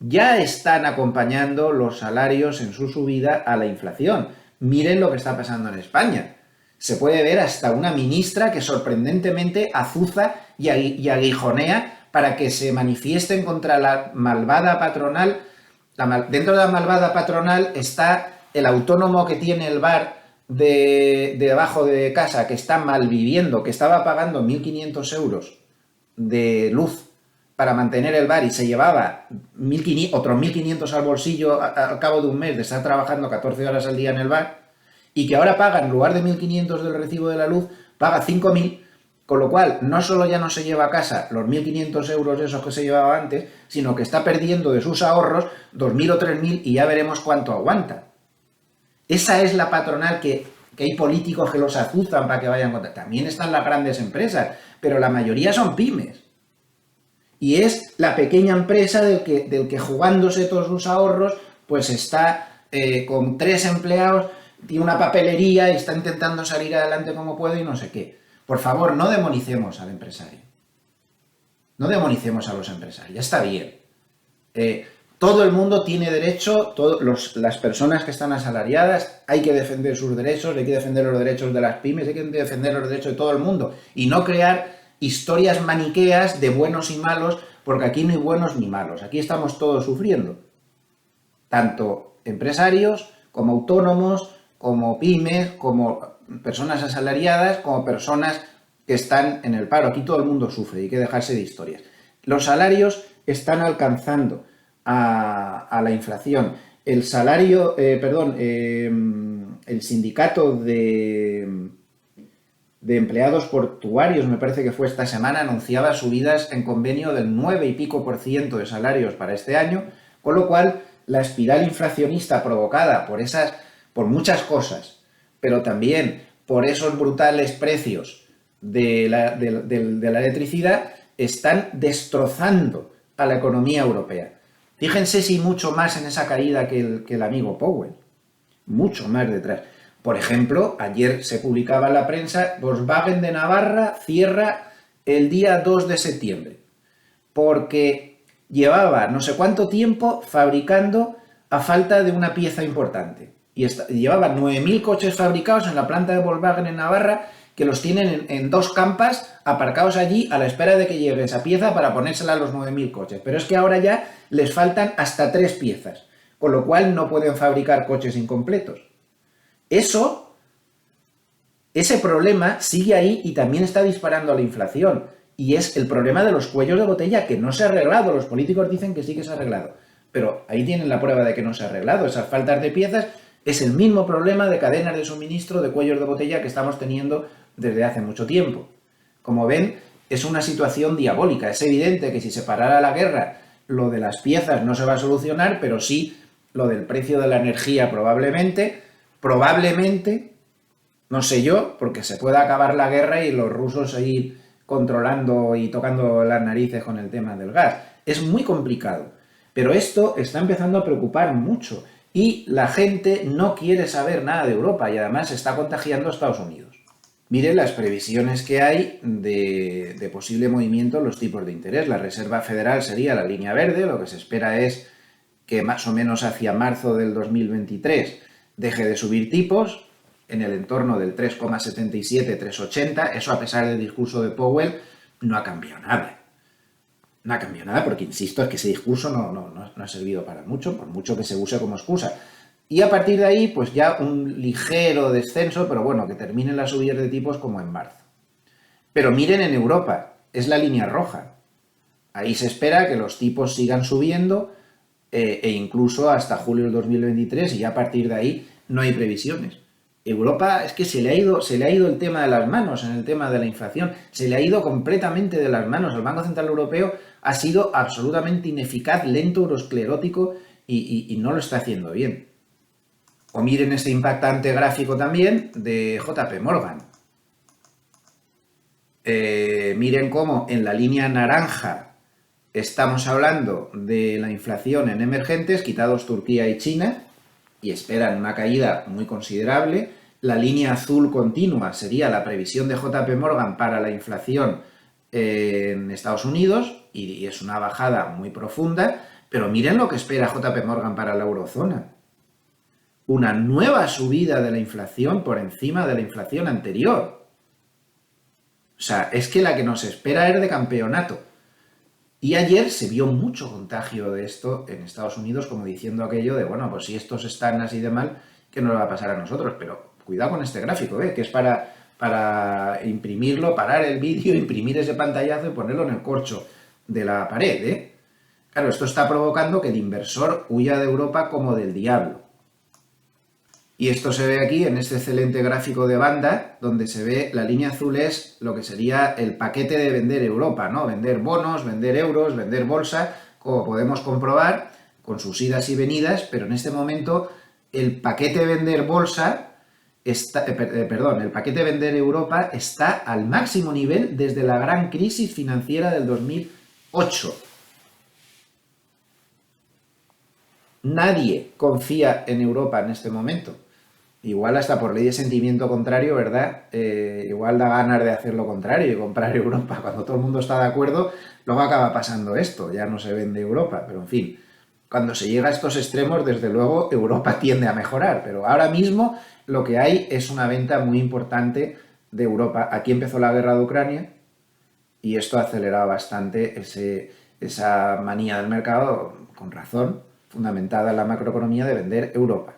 Ya están acompañando los salarios en su subida a la inflación. Miren lo que está pasando en España. Se puede ver hasta una ministra que sorprendentemente azuza y aguijonea para que se manifiesten contra la malvada patronal. Dentro de la malvada patronal está el autónomo que tiene el bar de debajo de casa, que está malviviendo, que estaba pagando 1.500 euros de luz para mantener el bar y se llevaba otros 1.500 al bolsillo al cabo de un mes de estar trabajando 14 horas al día en el bar, y que ahora paga, en lugar de 1.500 del recibo de la luz, paga 5.000, con lo cual no solo ya no se lleva a casa los 1.500 euros esos que se llevaba antes, sino que está perdiendo de sus ahorros 2.000 o 3.000 y ya veremos cuánto aguanta. Esa es la patronal que hay políticos que los azuzan para que vayan contra. También están las grandes empresas, pero la mayoría son pymes. Y es la pequeña empresa del que jugándose todos sus ahorros, pues está con 3 empleados, tiene una papelería y está intentando salir adelante como puede y no sé qué. Por favor, no demonicemos al empresario. No demonicemos a los empresarios. Ya está bien. Todo el mundo tiene derecho, las personas que están asalariadas, hay que defender sus derechos, hay que defender los derechos de las pymes, hay que defender los derechos de todo el mundo y no crear historias maniqueas de buenos y malos, porque aquí no hay buenos ni malos, aquí estamos todos sufriendo. Tanto empresarios, como autónomos, como pymes, como personas asalariadas, como personas que están en el paro. Aquí todo el mundo sufre y hay que dejarse de historias. Los salarios están alcanzando a la inflación. El salario, el sindicato de empleados portuarios, me parece que fue esta semana, anunciaba subidas en convenio del 9 y pico % de salarios para este año, con lo cual la espiral inflacionista provocada por muchas cosas, pero también por esos brutales precios de la electricidad, están destrozando a la economía europea. Fíjense si mucho más en esa caída que el amigo Powell, mucho más detrás. Por ejemplo, ayer se publicaba en la prensa, Volkswagen de Navarra cierra el día 2 de septiembre, porque llevaba no sé cuánto tiempo fabricando a falta de una pieza importante. Y llevaban 9.000 coches fabricados en la planta de Volkswagen en Navarra, que los tienen en 2 campas aparcados allí a la espera de que llegue esa pieza para ponérsela a los 9.000 coches. Pero es que ahora ya les faltan hasta 3 piezas, con lo cual no pueden fabricar coches incompletos. Ese problema sigue ahí y también está disparando la inflación. Y es el problema de los cuellos de botella, que no se ha arreglado. Los políticos dicen que sí que se ha arreglado. Pero ahí tienen la prueba de que no se ha arreglado. Esas faltas de piezas es el mismo problema de cadenas de suministro de cuellos de botella que estamos teniendo desde hace mucho tiempo. Como ven, es una situación diabólica. Es evidente que si se parara la guerra, lo de las piezas no se va a solucionar, pero sí lo del precio de la energía probablemente, no sé yo, porque se puede acabar la guerra y los rusos seguir controlando y tocando las narices con el tema del gas. Es muy complicado, pero esto está empezando a preocupar mucho y la gente no quiere saber nada de Europa y además se está contagiando a Estados Unidos. Miren las previsiones que hay de posible movimiento en los tipos de interés. La Reserva Federal sería la línea verde, lo que se espera es que más o menos hacia marzo del 2023 deje de subir tipos, en el entorno del 3,77, 3,80, eso a pesar del discurso de Powell, no ha cambiado nada. No ha cambiado nada porque, insisto, es que ese discurso no ha servido para mucho, por mucho que se use como excusa. Y a partir de ahí, pues ya un ligero descenso, pero bueno, que terminen las subidas de tipos como en marzo. Pero miren en Europa, es la línea roja. Ahí se espera que los tipos sigan subiendo e incluso hasta julio del 2023 y ya a partir de ahí no hay previsiones. Europa es que se le ha ido el tema de las manos en el tema de la inflación, se le ha ido completamente de las manos. El Banco Central Europeo ha sido absolutamente ineficaz, lento, eurosclerótico y no lo está haciendo bien. O miren este impactante gráfico también de JP Morgan. Miren cómo en la línea naranja estamos hablando de la inflación en emergentes, quitados Turquía y China, y esperan una caída muy considerable. La línea azul continua sería la previsión de JP Morgan para la inflación en Estados Unidos, y es una bajada muy profunda, pero miren lo que espera JP Morgan para la eurozona. Una nueva subida de la inflación por encima de la inflación anterior. O sea, es que la que nos espera es de campeonato. Y ayer se vio mucho contagio de esto en Estados Unidos, como diciendo aquello de, bueno, pues si estos están así de mal, ¿qué nos va a pasar a nosotros? Pero cuidado con este gráfico, que es para imprimirlo, parar el vídeo, imprimir ese pantallazo y ponerlo en el corcho de la pared, Claro, esto está provocando que el inversor huya de Europa como del diablo. Y esto se ve aquí en este excelente gráfico de banda, donde se ve la línea azul es lo que sería el paquete de vender Europa, ¿no? Vender bonos, vender euros, vender bolsa, como podemos comprobar, con sus idas y venidas, pero en este momento el paquete de vender bolsa, el paquete de vender Europa está al máximo nivel desde la gran crisis financiera del 2008. Nadie confía en Europa en este momento. Igual hasta por ley de sentimiento contrario, ¿verdad? Igual da ganas de hacer lo contrario y comprar Europa. Cuando todo el mundo está de acuerdo, luego acaba pasando esto, ya no se vende Europa. Pero en fin, cuando se llega a estos extremos, desde luego Europa tiende a mejorar. Pero ahora mismo lo que hay es una venta muy importante de Europa. Aquí empezó la guerra de Ucrania y esto ha acelerado bastante esa manía del mercado, con razón, fundamentada en la macroeconomía, de vender Europa.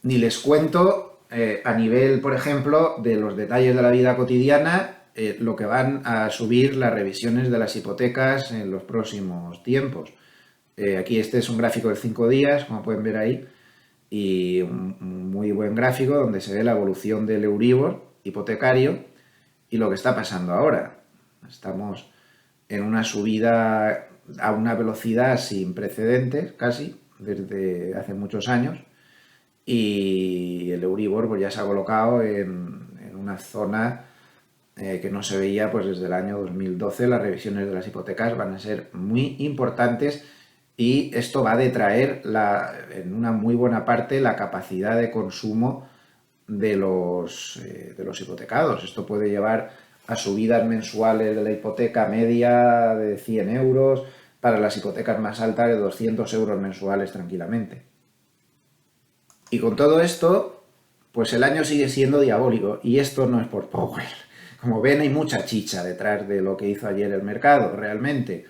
Ni les cuento a nivel, por ejemplo, de los detalles de la vida cotidiana, lo que van a subir las revisiones de las hipotecas en los próximos tiempos. Aquí este es un gráfico de 5 días, como pueden ver ahí, y un muy buen gráfico donde se ve la evolución del Euribor hipotecario y lo que está pasando ahora. Estamos en una subida a una velocidad sin precedentes, casi, desde hace muchos años. Y el Euribor pues ya se ha colocado en una zona que no se veía pues desde el año 2012. Las revisiones de las hipotecas van a ser muy importantes y esto va a detraer en una muy buena parte la capacidad de consumo de los hipotecados. Esto puede llevar a subidas mensuales de la hipoteca media de 100 euros, para las hipotecas más altas de 200 euros mensuales tranquilamente. Y con todo esto, pues el año sigue siendo diabólico, y esto no es por Powell. Como ven, hay mucha chicha detrás de lo que hizo ayer el mercado, realmente.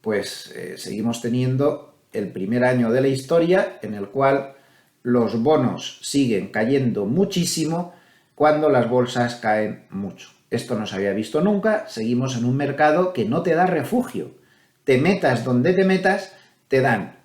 Pues seguimos teniendo el primer año de la historia en el cual los bonos siguen cayendo muchísimo cuando las bolsas caen mucho. Esto no se había visto nunca, seguimos en un mercado que no te da refugio. Te metas donde te metas, te dan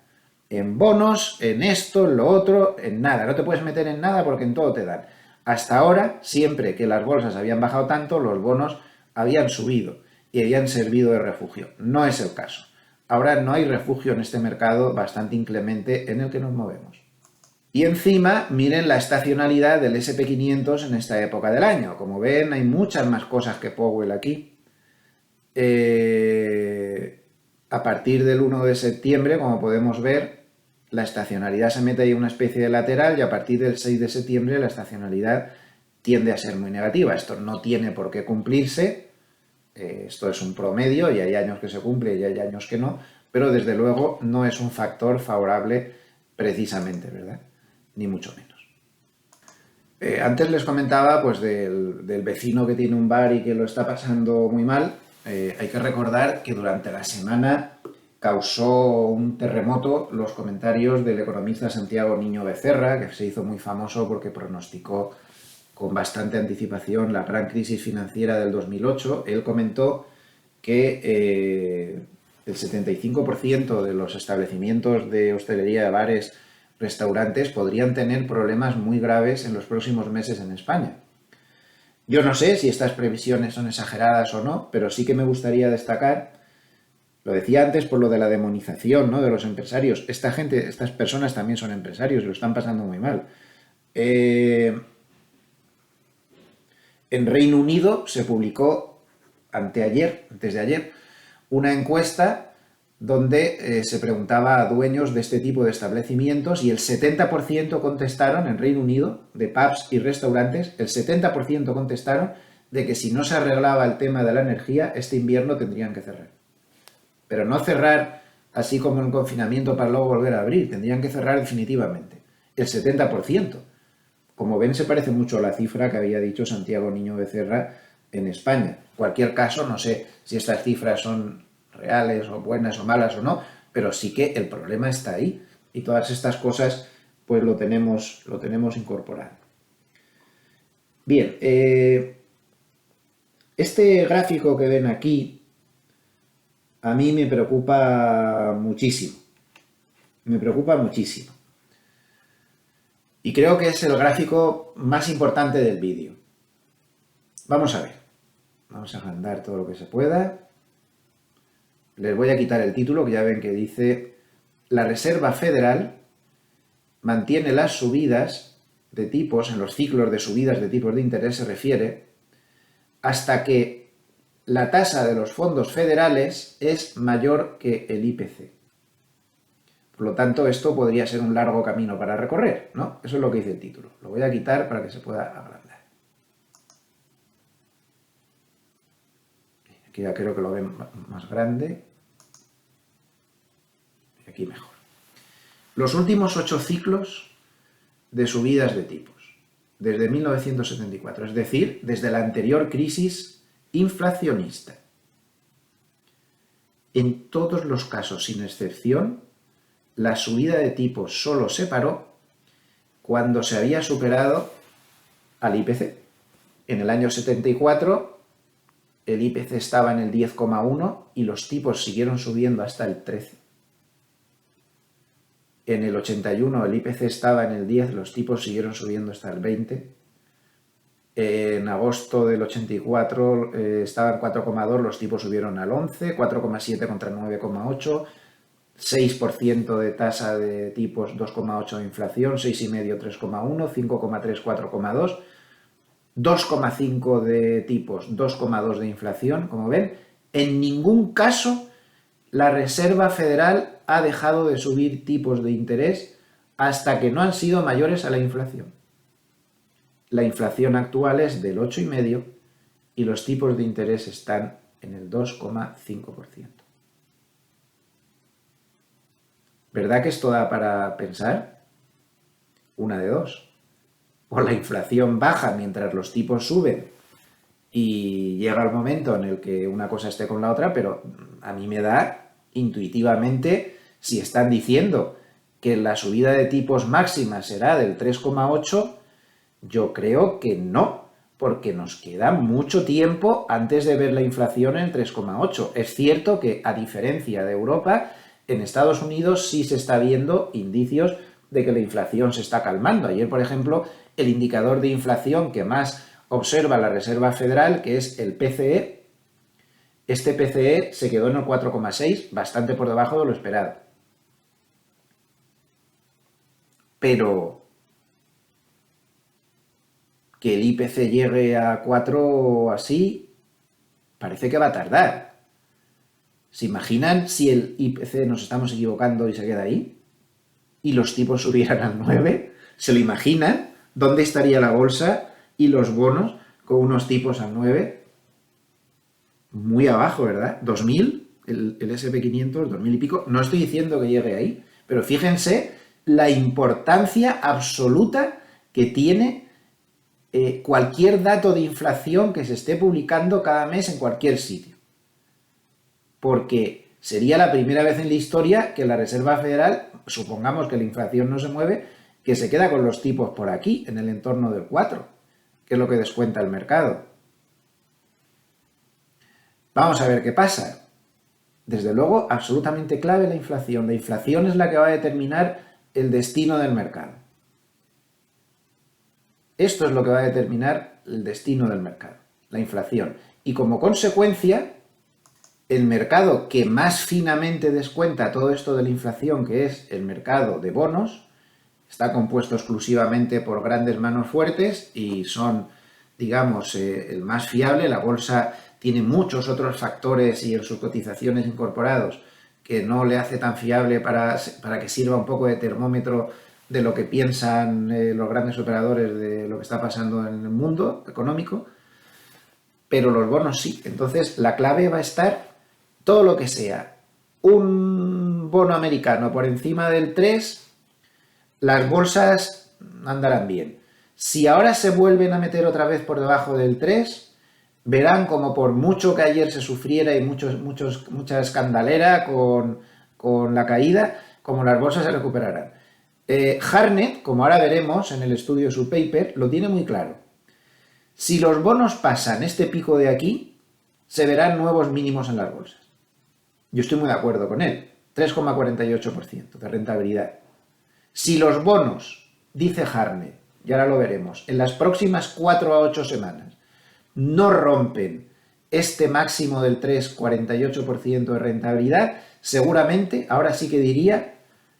en bonos, en esto, en lo otro, en nada. No te puedes meter en nada porque en todo te dan. Hasta ahora, siempre que las bolsas habían bajado tanto, los bonos habían subido y habían servido de refugio. No es el caso. Ahora no hay refugio en este mercado bastante inclemente en el que nos movemos. Y encima, miren la estacionalidad del SP500 en esta época del año. Como ven, hay muchas más cosas que Powell aquí. A partir del 1 de septiembre, como podemos ver, la estacionalidad se mete ahí en una especie de lateral, y a partir del 6 de septiembre la estacionalidad tiende a ser muy negativa. Esto no tiene por qué cumplirse, esto es un promedio y hay años que se cumple y hay años que no, pero desde luego no es un factor favorable precisamente, ¿verdad? Ni mucho menos. Antes les comentaba pues del vecino que tiene un bar y que lo está pasando muy mal. Hay que recordar que durante la semana causó un terremoto los comentarios del economista Santiago Niño Becerra, que se hizo muy famoso porque pronosticó con bastante anticipación la gran crisis financiera del 2008. Él comentó que el 75% de los establecimientos de hostelería, de bares, restaurantes podrían tener problemas muy graves en los próximos meses en España. Yo no sé si estas previsiones son exageradas o no, pero sí que me gustaría destacar, lo decía antes por lo de la demonización, ¿no?, de los empresarios. Esta gente, estas personas también son empresarios y lo están pasando muy mal. En Reino Unido se publicó antes de ayer, una encuesta donde se preguntaba a dueños de este tipo de establecimientos y el 70% contestaron, en Reino Unido, de pubs y restaurantes, el 70% contestaron de que si no se arreglaba el tema de la energía, este invierno tendrían que cerrar. Pero no cerrar así como en confinamiento para luego volver a abrir, tendrían que cerrar definitivamente. El 70%. Como ven, se parece mucho a la cifra que había dicho Santiago Niño Becerra en España. En cualquier caso, no sé si estas cifras son reales o buenas o malas o no, pero sí que el problema está ahí y todas estas cosas pues lo tenemos incorporado. Bien, este gráfico que ven aquí a mí me preocupa muchísimo. Me preocupa muchísimo. Y creo que es el gráfico más importante del vídeo. Vamos a ver. Vamos a agrandar todo lo que se pueda. Les voy a quitar el título, que ya ven que dice: la Reserva Federal mantiene las subidas de tipos, en los ciclos de subidas de tipos de interés se refiere, hasta que la tasa de los fondos federales es mayor que el IPC. Por lo tanto, esto podría ser un largo camino para recorrer, ¿no? Eso es lo que dice el título. Lo voy a quitar para que se pueda agrandar. Aquí ya creo que lo ven más grande. Y aquí mejor. Los últimos 8 ciclos de subidas de tipos, desde 1974, es decir, desde la anterior crisis inflacionista. En todos los casos, sin excepción, la subida de tipos solo se paró cuando se había superado al IPC. En el año 74, el IPC estaba en el 10,1 y los tipos siguieron subiendo hasta el 13. En el 81 el IPC estaba en el 10, los tipos siguieron subiendo hasta el 20. En agosto del 84 estaba en 4,2, los tipos subieron al 11, 4,7 contra 9,8, 6% de tasa de tipos, 2,8 de inflación, 6,5 3,1, 5,3 4,2, 2,5 de tipos, 2,2 de inflación. Como ven, en ningún caso la Reserva Federal ha dejado de subir tipos de interés hasta que no han sido mayores a la inflación. La inflación actual es del 8,5 y los tipos de interés están en el 2,5%. ¿Verdad que esto da para pensar? una de dos. O la inflación baja mientras los tipos suben y llega el momento en el que una cosa esté con la otra, pero a mí me da intuitivamente, si están diciendo que la subida de tipos máxima será del 3,8, yo creo que no, porque nos queda mucho tiempo antes de ver la inflación en el 3,8. Es cierto que, a diferencia de Europa, en Estados Unidos sí se está viendo indicios de que la inflación se está calmando. Ayer, por ejemplo, el indicador de inflación que más observa la Reserva Federal, que es el PCE, este PCE se quedó en el 4,6, bastante por debajo de lo esperado. Pero que el IPC llegue a 4 así, parece que va a tardar. ¿Se imaginan si el IPC nos estamos equivocando y se queda ahí? ¿Y los tipos subieran al 9? ¿Se lo imaginan? ¿Dónde estaría la bolsa y los bonos con unos tipos al 9? Muy abajo, ¿verdad? 2000, el SP500, 2000 y pico. No estoy diciendo que llegue ahí, pero fíjense la importancia absoluta que tiene cualquier dato de inflación que se esté publicando cada mes en cualquier sitio. Porque sería la primera vez en la historia que la Reserva Federal, supongamos que la inflación no se mueve, que se queda con los tipos por aquí, en el entorno del 4, que es lo que descuenta el mercado. Vamos a ver qué pasa. Desde luego, absolutamente clave la inflación. La inflación es la que va a determinar el destino del mercado. Esto es lo que va a determinar el destino del mercado, la inflación. Y como consecuencia, el mercado que más finamente descuenta todo esto de la inflación, que es el mercado de bonos, está compuesto exclusivamente por grandes manos fuertes y son, digamos, el más fiable. La bolsa tiene muchos otros factores y en sus cotizaciones incorporados que no le hace tan fiable para que sirva un poco de termómetro de lo que piensan los grandes operadores de lo que está pasando en el mundo económico, pero los bonos sí. Entonces la clave va a estar todo lo que sea un bono americano por encima del 3, las bolsas andarán bien. Si ahora se vuelven a meter otra vez por debajo del 3, verán como por mucho que ayer se sufriera y mucha escandalera con la caída, como las bolsas se recuperarán. Hartnett, como ahora veremos en el estudio de su paper, lo tiene muy claro. Si los bonos pasan este pico de aquí, se verán nuevos mínimos en las bolsas. Yo estoy muy de acuerdo con él. 3,48% de rentabilidad. Si los bonos, dice Hartnett, y ahora lo veremos, en las próximas 4 a 8 semanas no rompen este máximo del 3,48% de rentabilidad, seguramente, ahora sí que diría,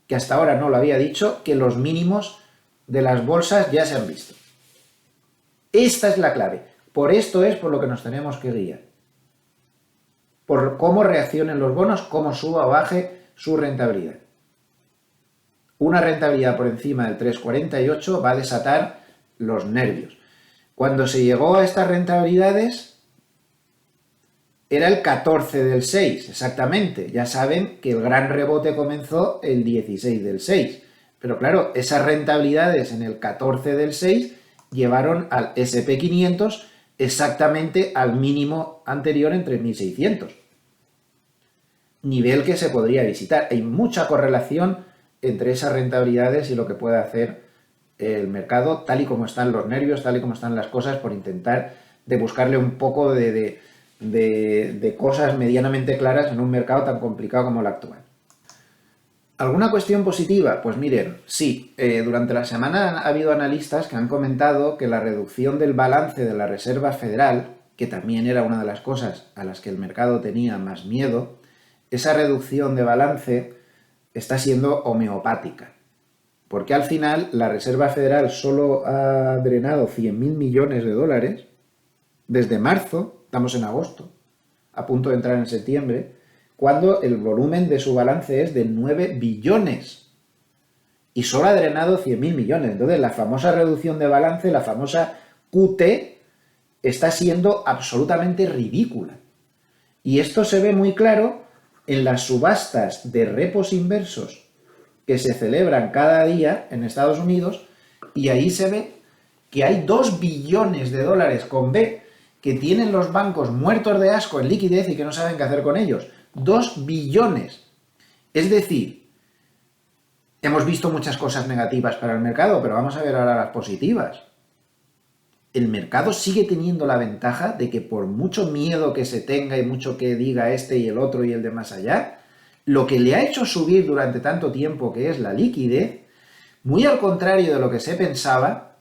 que hasta ahora no lo había dicho, que los mínimos de las bolsas ya se han visto. Esta es la clave. Por esto es por lo que nos tenemos que guiar. Por cómo reaccionen los bonos, cómo suba o baje su rentabilidad. Una rentabilidad por encima del 3,48 va a desatar los nervios. Cuando se llegó a estas rentabilidades, era el 14 del 6, exactamente. Ya saben que el gran rebote comenzó el 16 del 6. Pero claro, esas rentabilidades en el 14 del 6 llevaron al SP500 exactamente al mínimo anterior en 3.600. Nivel que se podría visitar. Hay mucha correlación entre esas rentabilidades y lo que puede hacer el mercado, tal y como están los nervios, tal y como están las cosas, por intentar de buscarle un poco de cosas medianamente claras en un mercado tan complicado como el actual. ¿Alguna cuestión positiva? Pues miren, sí, durante la semana ha habido analistas que han comentado que la reducción del balance de la Reserva Federal, que también era una de las cosas a las que el mercado tenía más miedo, esa reducción de balance está siendo homeopática. Porque al final la Reserva Federal solo ha drenado 100.000 millones de dólares desde marzo, estamos en agosto, a punto de entrar en septiembre, cuando el volumen de su balance es de 9 billones y solo ha drenado 100.000 millones. Entonces la famosa reducción de balance, la famosa QT, está siendo absolutamente ridícula. Y esto se ve muy claro en las subastas de repos inversos que se celebran cada día en Estados Unidos, y ahí se ve que hay 2 billones de dólares con B que tienen los bancos muertos de asco en liquidez y que no saben qué hacer con ellos. 2 billones. Es decir, hemos visto muchas cosas negativas para el mercado, pero vamos a ver ahora las positivas. El mercado sigue teniendo la ventaja de que por mucho miedo que se tenga y mucho que diga este y el otro y el de más allá, lo que le ha hecho subir durante tanto tiempo, que es la liquidez, muy al contrario de lo que se pensaba,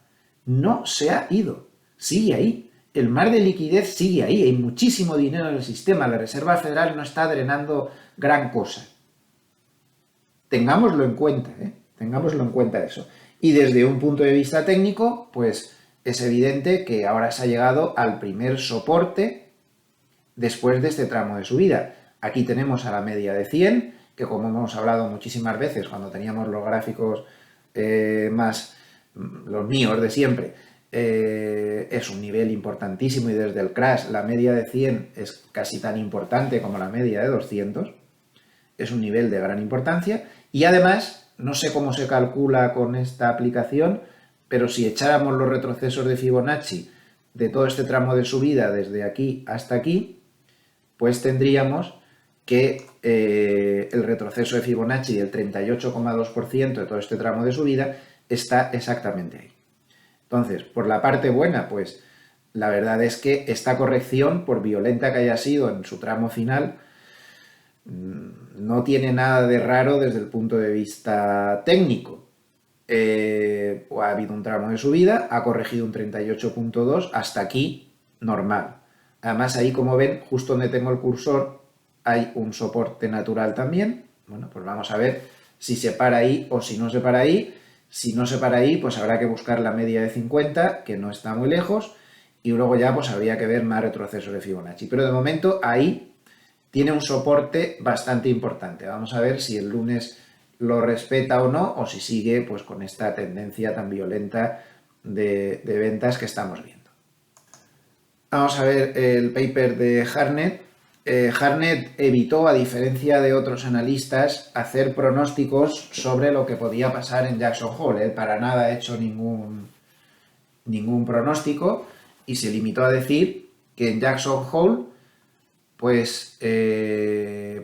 no se ha ido. Sigue ahí. El mar de liquidez sigue ahí. Hay muchísimo dinero en el sistema. La Reserva Federal no está drenando gran cosa. Tengámoslo en cuenta, Tengámoslo en cuenta eso. Y desde un punto de vista técnico, pues es evidente que ahora se ha llegado al primer soporte después de este tramo de subida. Aquí tenemos a la media de 100, que como hemos hablado muchísimas veces cuando teníamos los gráficos más los míos de siempre, es un nivel importantísimo y desde el crash la media de 100 es casi tan importante como la media de 200. Es un nivel de gran importancia y además, no sé cómo se calcula con esta aplicación, pero si echáramos los retrocesos de Fibonacci de todo este tramo de subida desde aquí hasta aquí, pues tendríamos que el retroceso de Fibonacci del 38,2% de todo este tramo de subida está exactamente ahí. Entonces, por la parte buena, pues la verdad es que esta corrección, por violenta que haya sido en su tramo final, no tiene nada de raro desde el punto de vista técnico. Ha habido un tramo de subida, ha corregido un 38,2, hasta aquí normal. Además ahí, como ven, justo donde tengo el cursor hay un soporte natural también. Bueno, pues vamos a ver si se para ahí o si no se para ahí. Si no se para ahí, pues habrá que buscar la media de 50, que no está muy lejos, y luego ya pues habría que ver más retrocesos de Fibonacci. Pero de momento ahí tiene un soporte bastante importante. Vamos a ver si el lunes lo respeta o no, o si sigue pues con esta tendencia tan violenta de ventas que estamos viendo. Vamos a ver el paper de Hartnett. Hartnett evitó, a diferencia de otros analistas, hacer pronósticos sobre lo que podía pasar en Jackson Hole. Él para nada ha hecho ningún pronóstico y se limitó a decir que en Jackson Hole pues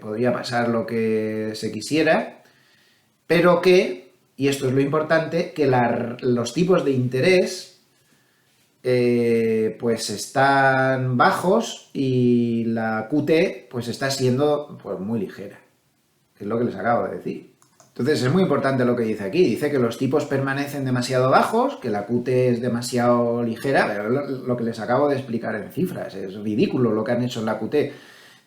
podría pasar lo que se quisiera, pero que, y esto es lo importante, que los tipos de interés pues están bajos y la QT pues está siendo pues muy ligera, es lo que les acabo de decir. Entonces es muy importante lo que dice aquí, dice que los tipos permanecen demasiado bajos, que la QT es demasiado ligera, pero lo que les acabo de explicar en cifras, es ridículo lo que han hecho en la QT.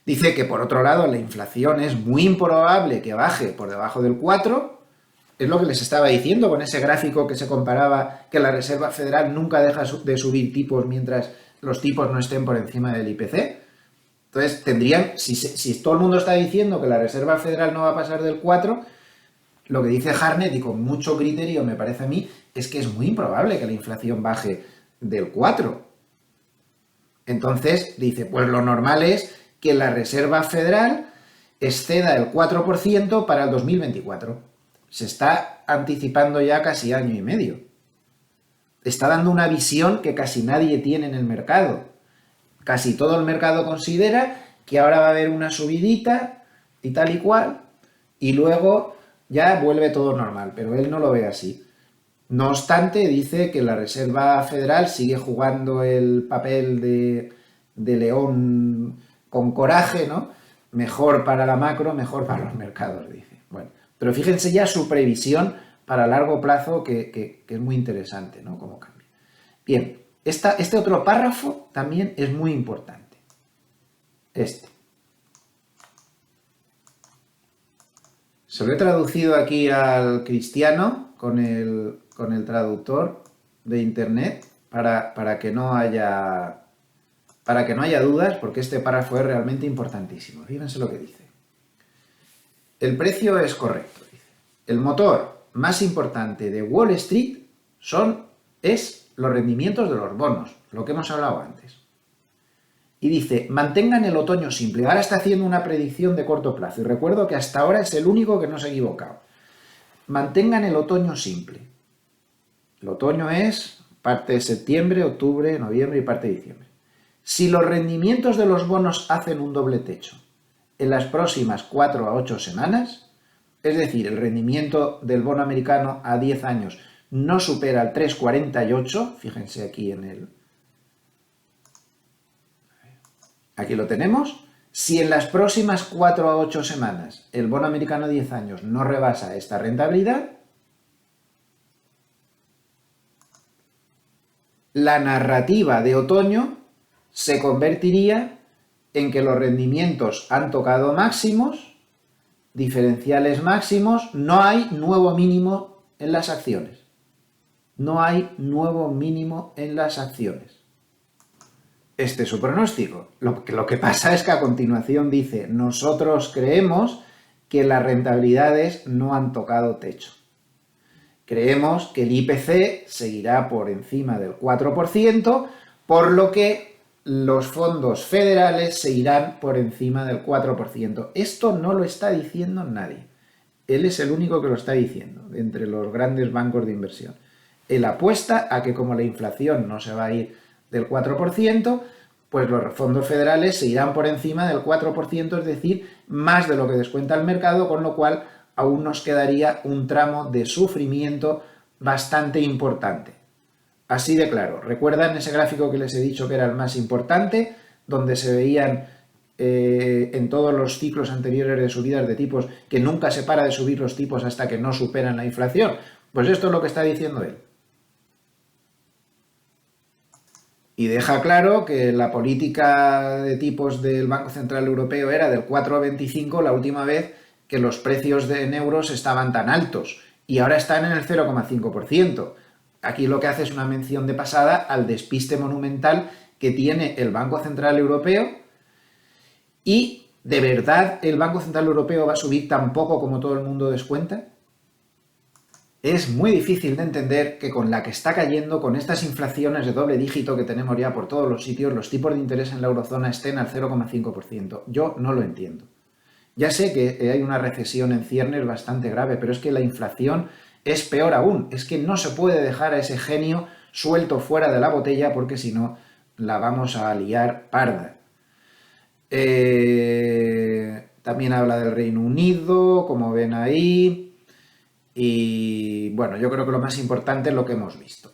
Dice que por otro lado la inflación es muy improbable que baje por debajo del 4%, es lo que les estaba diciendo con ese gráfico que se comparaba que la Reserva Federal nunca deja de subir tipos mientras los tipos no estén por encima del IPC. Entonces tendrían, si todo el mundo está diciendo que la Reserva Federal no va a pasar del 4%, lo que dice Hartnett, y con mucho criterio me parece a mí, es que es muy improbable que la inflación baje del 4%. Entonces dice, pues lo normal es que la Reserva Federal exceda el 4% para el 2024. Se está anticipando ya casi año y medio. Está dando una visión que casi nadie tiene en el mercado. Casi todo el mercado considera que ahora va a haber una subidita y tal y cual, y luego ya vuelve todo normal, pero él no lo ve así. No obstante, dice que la Reserva Federal sigue jugando el papel de león con coraje, ¿no? Mejor para la macro, mejor para los mercados, dice. Bueno, pero fíjense ya su previsión para largo plazo, que es muy interesante, ¿no? Cómo cambia. Bien, este otro párrafo también es muy importante. Se lo he traducido aquí al cristiano con el traductor de internet para que no haya dudas, porque este párrafo es realmente importantísimo. Fíjense lo que dice. El precio es correcto, dice. El motor más importante de Wall Street es los rendimientos de los bonos, lo que hemos hablado antes. Y dice, mantengan el otoño simple. Ahora está haciendo una predicción de corto plazo. Y recuerdo que hasta ahora es el único que no se ha equivocado. Mantengan el otoño simple. El otoño es parte de septiembre, octubre, noviembre y parte de diciembre. Si los rendimientos de los bonos hacen un doble techo en las próximas 4 a 8 semanas, es decir, el rendimiento del bono americano a 10 años no supera el 3,48, fíjense aquí aquí lo tenemos. Si en las próximas 4 a 8 semanas el bono americano a 10 años no rebasa esta rentabilidad, la narrativa de otoño se convertiría en que los rendimientos han tocado máximos, diferenciales máximos, no hay nuevo mínimo en las acciones. No hay nuevo mínimo en las acciones. Este es su pronóstico. Lo que pasa es que a continuación dice, nosotros creemos que las rentabilidades no han tocado techo. Creemos que el IPC seguirá por encima del 4%, por lo que los fondos federales se irán por encima del 4%. Esto no lo está diciendo nadie. Él es el único que lo está diciendo, entre los grandes bancos de inversión. Él apuesta a que como la inflación no se va a ir del 4%, pues los fondos federales se irán por encima del 4%, es decir, más de lo que descuenta el mercado, con lo cual aún nos quedaría un tramo de sufrimiento bastante importante. Así de claro. ¿Recuerdan ese gráfico que les he dicho que era el más importante, donde se veían en todos los ciclos anteriores de subidas de tipos que nunca se para de subir los tipos hasta que no superan la inflación? Pues esto es lo que está diciendo él. Y deja claro que la política de tipos del Banco Central Europeo era del 4,25 la última vez que los precios en euros estaban tan altos y ahora están en el 0,5%. Aquí lo que hace es una mención de pasada al despiste monumental que tiene el Banco Central Europeo. ¿Y de verdad el Banco Central Europeo va a subir tan poco como todo el mundo descuenta? Es muy difícil de entender que con la que está cayendo, con estas inflaciones de doble dígito que tenemos ya por todos los sitios, los tipos de interés en la eurozona estén al 0,5%. Yo no lo entiendo. Ya sé que hay una recesión en ciernes bastante grave, pero es que la inflación es peor aún. Es que no se puede dejar a ese genio suelto fuera de la botella porque si no la vamos a liar parda. También habla del Reino Unido, como ven ahí. Y bueno, yo creo que lo más importante es lo que hemos visto.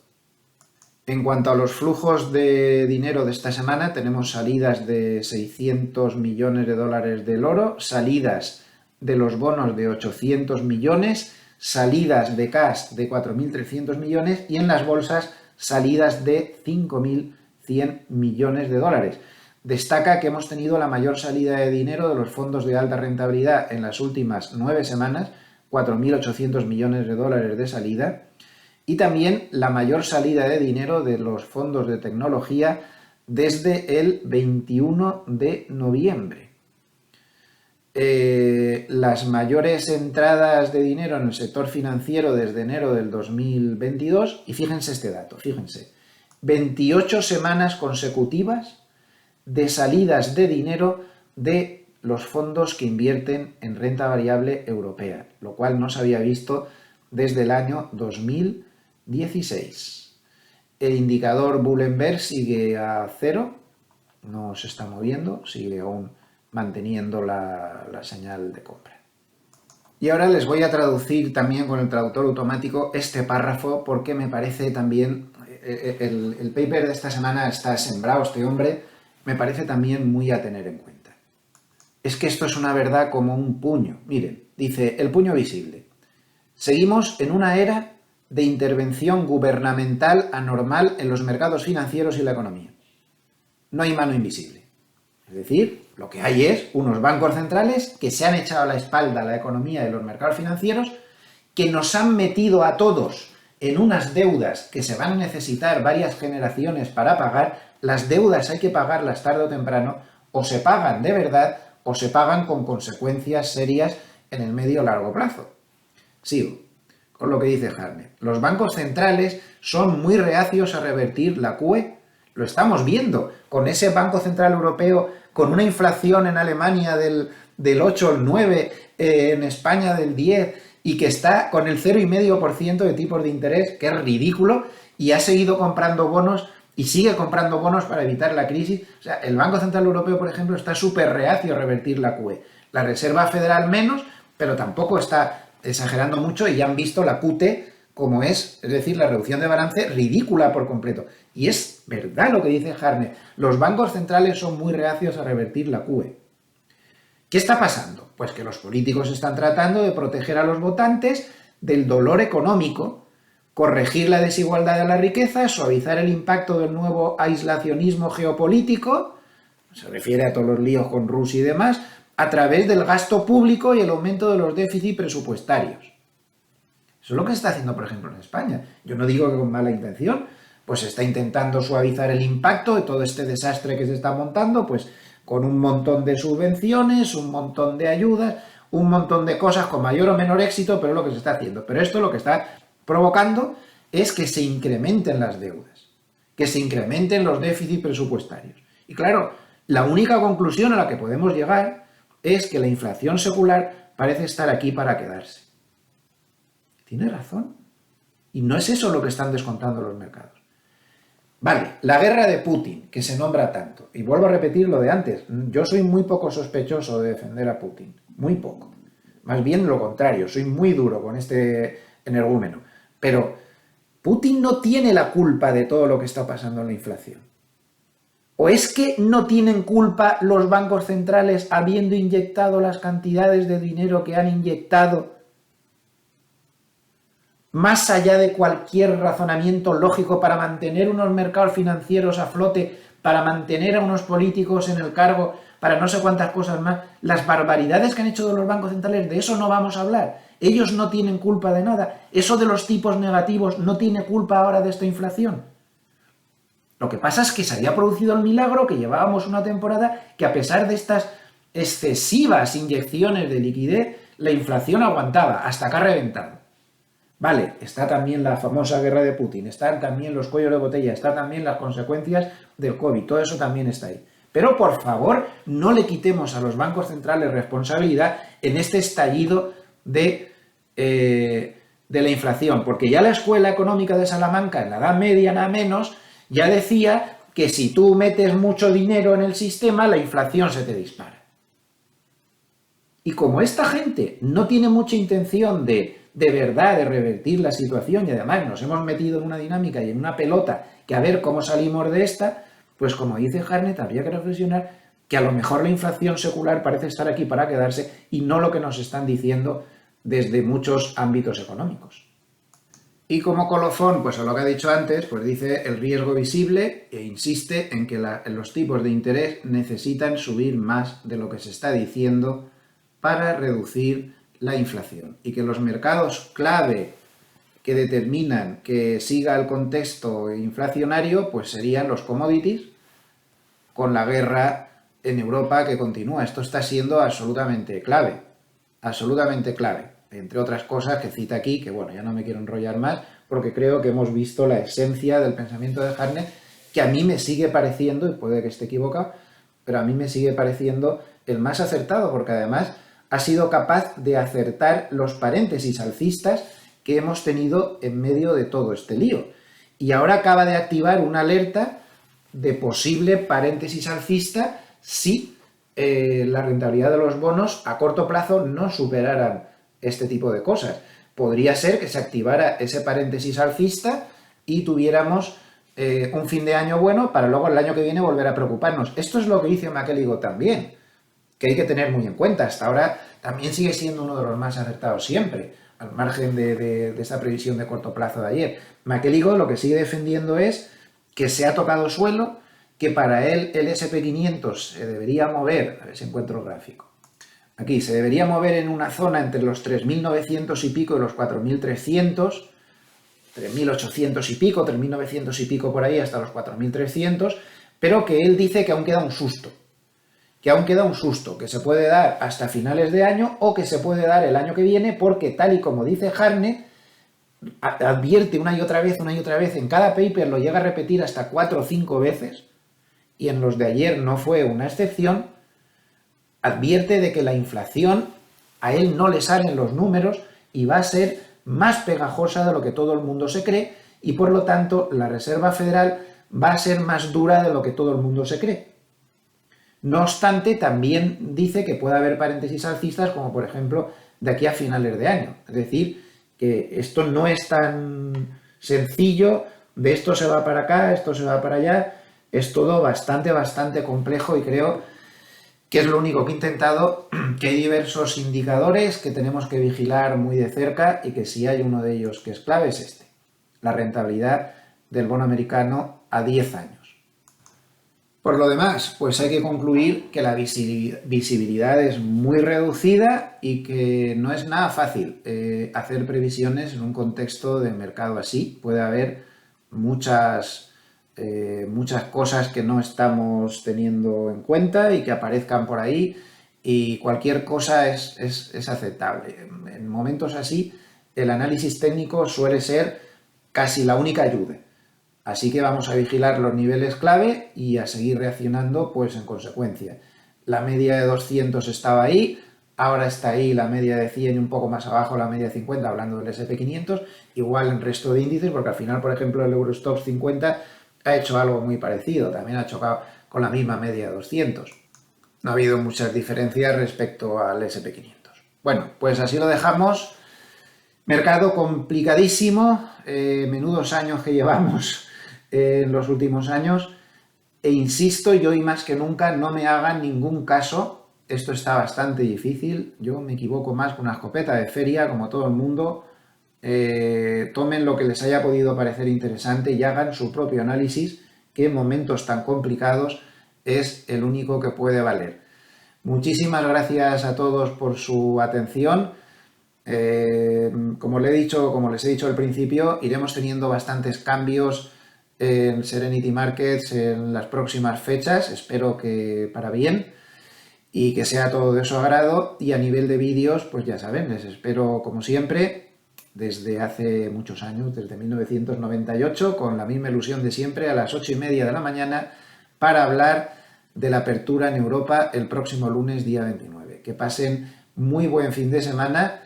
En cuanto a los flujos de dinero de esta semana, tenemos salidas de 600 millones de dólares del oro, salidas de los bonos de 800 millones, salidas de cash de 4.300 millones y en las bolsas salidas de 5.100 millones de dólares. Destaca que hemos tenido la mayor salida de dinero de los fondos de alta rentabilidad en las últimas 9 semanas, 4.800 millones de dólares de salida, y también la mayor salida de dinero de los fondos de tecnología desde el 21 de noviembre. Las mayores entradas de dinero en el sector financiero desde enero del 2022, y fíjense este dato, fíjense, 28 semanas consecutivas de salidas de dinero de los fondos que invierten en renta variable europea, lo cual no se había visto desde el año 2016. El indicador Bullenberg sigue a 0, no se está moviendo, sigue aún manteniendo la señal de compra. Y ahora les voy a traducir también con el traductor automático este párrafo porque me parece también, el paper de esta semana está sembrado este hombre, me parece también muy a tener en cuenta. Es que esto es una verdad como un puño. Miren, dice, el puño visible. Seguimos en una era de intervención gubernamental anormal en los mercados financieros y la economía. No hay mano invisible. Es decir, lo que hay es unos bancos centrales que se han echado a la espalda la economía y los mercados financieros, que nos han metido a todos en unas deudas que se van a necesitar varias generaciones para pagar. Las deudas hay que pagarlas tarde o temprano, o se pagan de verdad, o se pagan con consecuencias serias en el medio o largo plazo. Sigo con lo que dice Hartnett. Los bancos centrales son muy reacios a revertir la QE. Lo estamos viendo con ese Banco Central Europeo, con una inflación en Alemania del 8 al 9, en España del 10 y que está con el 0,5% de tipos de interés, que es ridículo, y ha seguido comprando bonos y sigue comprando bonos para evitar la crisis. O sea, el Banco Central Europeo, por ejemplo, está súper reacio a revertir la QE. La Reserva Federal menos, pero tampoco está exagerando mucho, y ya han visto la QT como es decir, la reducción de balance ridícula por completo. Y es verdad lo que dice Hartnett, los bancos centrales son muy reacios a revertir la QE. ¿Qué está pasando? Pues que los políticos están tratando de proteger a los votantes del dolor económico, corregir la desigualdad de la riqueza, suavizar el impacto del nuevo aislacionismo geopolítico, se refiere a todos los líos con Rusia y demás, a través del gasto público y el aumento de los déficits presupuestarios. Eso es lo que se está haciendo, por ejemplo, en España. Yo no digo que con mala intención, pues se está intentando suavizar el impacto de todo este desastre que se está montando, pues con un montón de subvenciones, un montón de ayudas, un montón de cosas con mayor o menor éxito, pero es lo que se está haciendo. Pero esto lo que está provocando es que se incrementen las deudas, que se incrementen los déficits presupuestarios. Y claro, la única conclusión a la que podemos llegar es que la inflación secular parece estar aquí para quedarse. Tiene razón. Y no es eso lo que están descontando los mercados. Vale, la guerra de Putin, que se nombra tanto. Y vuelvo a repetir lo de antes. Yo soy muy poco sospechoso de defender a Putin. Muy poco. Más bien lo contrario. Soy muy duro con este energúmeno. Pero Putin no tiene la culpa de todo lo que está pasando en la inflación. ¿O es que no tienen culpa los bancos centrales habiendo inyectado las cantidades de dinero que han inyectado, más allá de cualquier razonamiento lógico, para mantener unos mercados financieros a flote, para mantener a unos políticos en el cargo, para no sé cuántas cosas más? Las barbaridades que han hecho de los bancos centrales, de eso no vamos a hablar. Ellos no tienen culpa de nada. Eso de los tipos negativos no tiene culpa ahora de esta inflación. Lo que pasa es que se había producido el milagro, que llevábamos una temporada que, a pesar de estas excesivas inyecciones de liquidez, la inflación aguantaba hasta que ha reventado. Vale, está también la famosa guerra de Putin, están también los cuellos de botella, están también las consecuencias del COVID, todo eso también está ahí. Pero por favor, no le quitemos a los bancos centrales responsabilidad en este estallido de la inflación, porque ya la Escuela Económica de Salamanca, en la Edad Media nada menos, ya decía que si tú metes mucho dinero en el sistema, la inflación se te dispara. Y como esta gente no tiene mucha intención de verdad de revertir la situación, y además nos hemos metido en una dinámica y en una pelota que a ver cómo salimos de esta, pues como dice Hartnett, habría que reflexionar que a lo mejor la inflación secular parece estar aquí para quedarse y no lo que nos están diciendo desde muchos ámbitos económicos. Y como colofón, pues a lo que ha dicho antes, pues dice el riesgo visible e insiste en que los tipos de interés necesitan subir más de lo que se está diciendo para reducir la inflación, y que los mercados clave que determinan que siga el contexto inflacionario pues serían los commodities, con la guerra en Europa que continúa. Esto está siendo absolutamente clave, entre otras cosas que cita aquí, que bueno, ya no me quiero enrollar más porque creo que hemos visto la esencia del pensamiento de Hartnett, que a mí me sigue pareciendo, y puede que esté equivocado, pero a mí me sigue pareciendo el más acertado, porque además ha sido capaz de acertar los paréntesis alcistas que hemos tenido en medio de todo este lío. Y ahora acaba de activar una alerta de posible paréntesis alcista si la rentabilidad de los bonos a corto plazo no superaran este tipo de cosas. Podría ser que se activara ese paréntesis alcista y tuviéramos un fin de año bueno para luego el año que viene volver a preocuparnos. Esto es lo que dice McElligott también, que hay que tener muy en cuenta. Hasta ahora también sigue siendo uno de los más acertados siempre, al margen de esta previsión de corto plazo de ayer. McElligott lo que sigue defendiendo es que se ha tocado suelo, que para él el SP500 se debería mover, a ver si encuentro el gráfico, aquí, se debería mover en una zona entre los 3.900 y pico y los 4.300, 3.800 y pico, 3.900 y pico por ahí, hasta los 4.300, pero que él dice que aún queda un susto. Que se puede dar hasta finales de año o que se puede dar el año que viene, porque tal y como dice Hartnett, advierte una y otra vez, en cada paper lo llega a repetir hasta 4 o 5 veces, y en los de ayer no fue una excepción, advierte de que la inflación a él no le salen los números y va a ser más pegajosa de lo que todo el mundo se cree y por lo tanto la Reserva Federal va a ser más dura de lo que todo el mundo se cree. No obstante, también dice que puede haber paréntesis alcistas como por ejemplo de aquí a finales de año. Es decir, que esto no es tan sencillo, de esto se va para acá, esto se va para allá, es todo bastante complejo y creo que es lo único que he intentado, que hay diversos indicadores que tenemos que vigilar muy de cerca y que si hay uno de ellos que es clave es este, la rentabilidad del bono americano a 10 años. Por lo demás, pues hay que concluir que la visibilidad es muy reducida y que no es nada fácil hacer previsiones en un contexto de mercado así. Puede haber muchas cosas que no estamos teniendo en cuenta y que aparezcan por ahí y cualquier cosa es aceptable. En momentos así, el análisis técnico suele ser casi la única ayuda. Así que vamos a vigilar los niveles clave y a seguir reaccionando pues en consecuencia. La media de 200 estaba ahí, ahora está ahí la media de 100 y un poco más abajo la media de 50, hablando del S&P 500, igual el resto de índices, porque al final, por ejemplo, el Eurostoxx 50 ha hecho algo muy parecido, también ha chocado con la misma media de 200. No ha habido muchas diferencias respecto al S&P 500. Bueno, pues así lo dejamos. Mercado complicadísimo, menudos años que llevamos en los últimos años e insisto, yo y más que nunca no me hagan ningún caso, esto está bastante difícil, yo me equivoco más que una escopeta de feria como todo el mundo, tomen lo que les haya podido parecer interesante y hagan su propio análisis que en momentos tan complicados es el único que puede valer. Muchísimas gracias a todos por su atención. Como les he dicho al principio, iremos teniendo bastantes cambios en Serenity Markets en las próximas fechas, espero que para bien y que sea todo de su agrado. Y a nivel de vídeos, pues ya saben, les espero como siempre desde hace muchos años, desde 1998, con la misma ilusión de siempre, a las 8:30 de la mañana para hablar de la apertura en Europa el próximo lunes, día 29. Que pasen muy buen fin de semana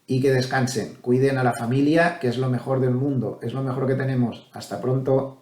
y que descansen, cuiden a la familia, que es lo mejor del mundo, es lo mejor que tenemos. Hasta pronto.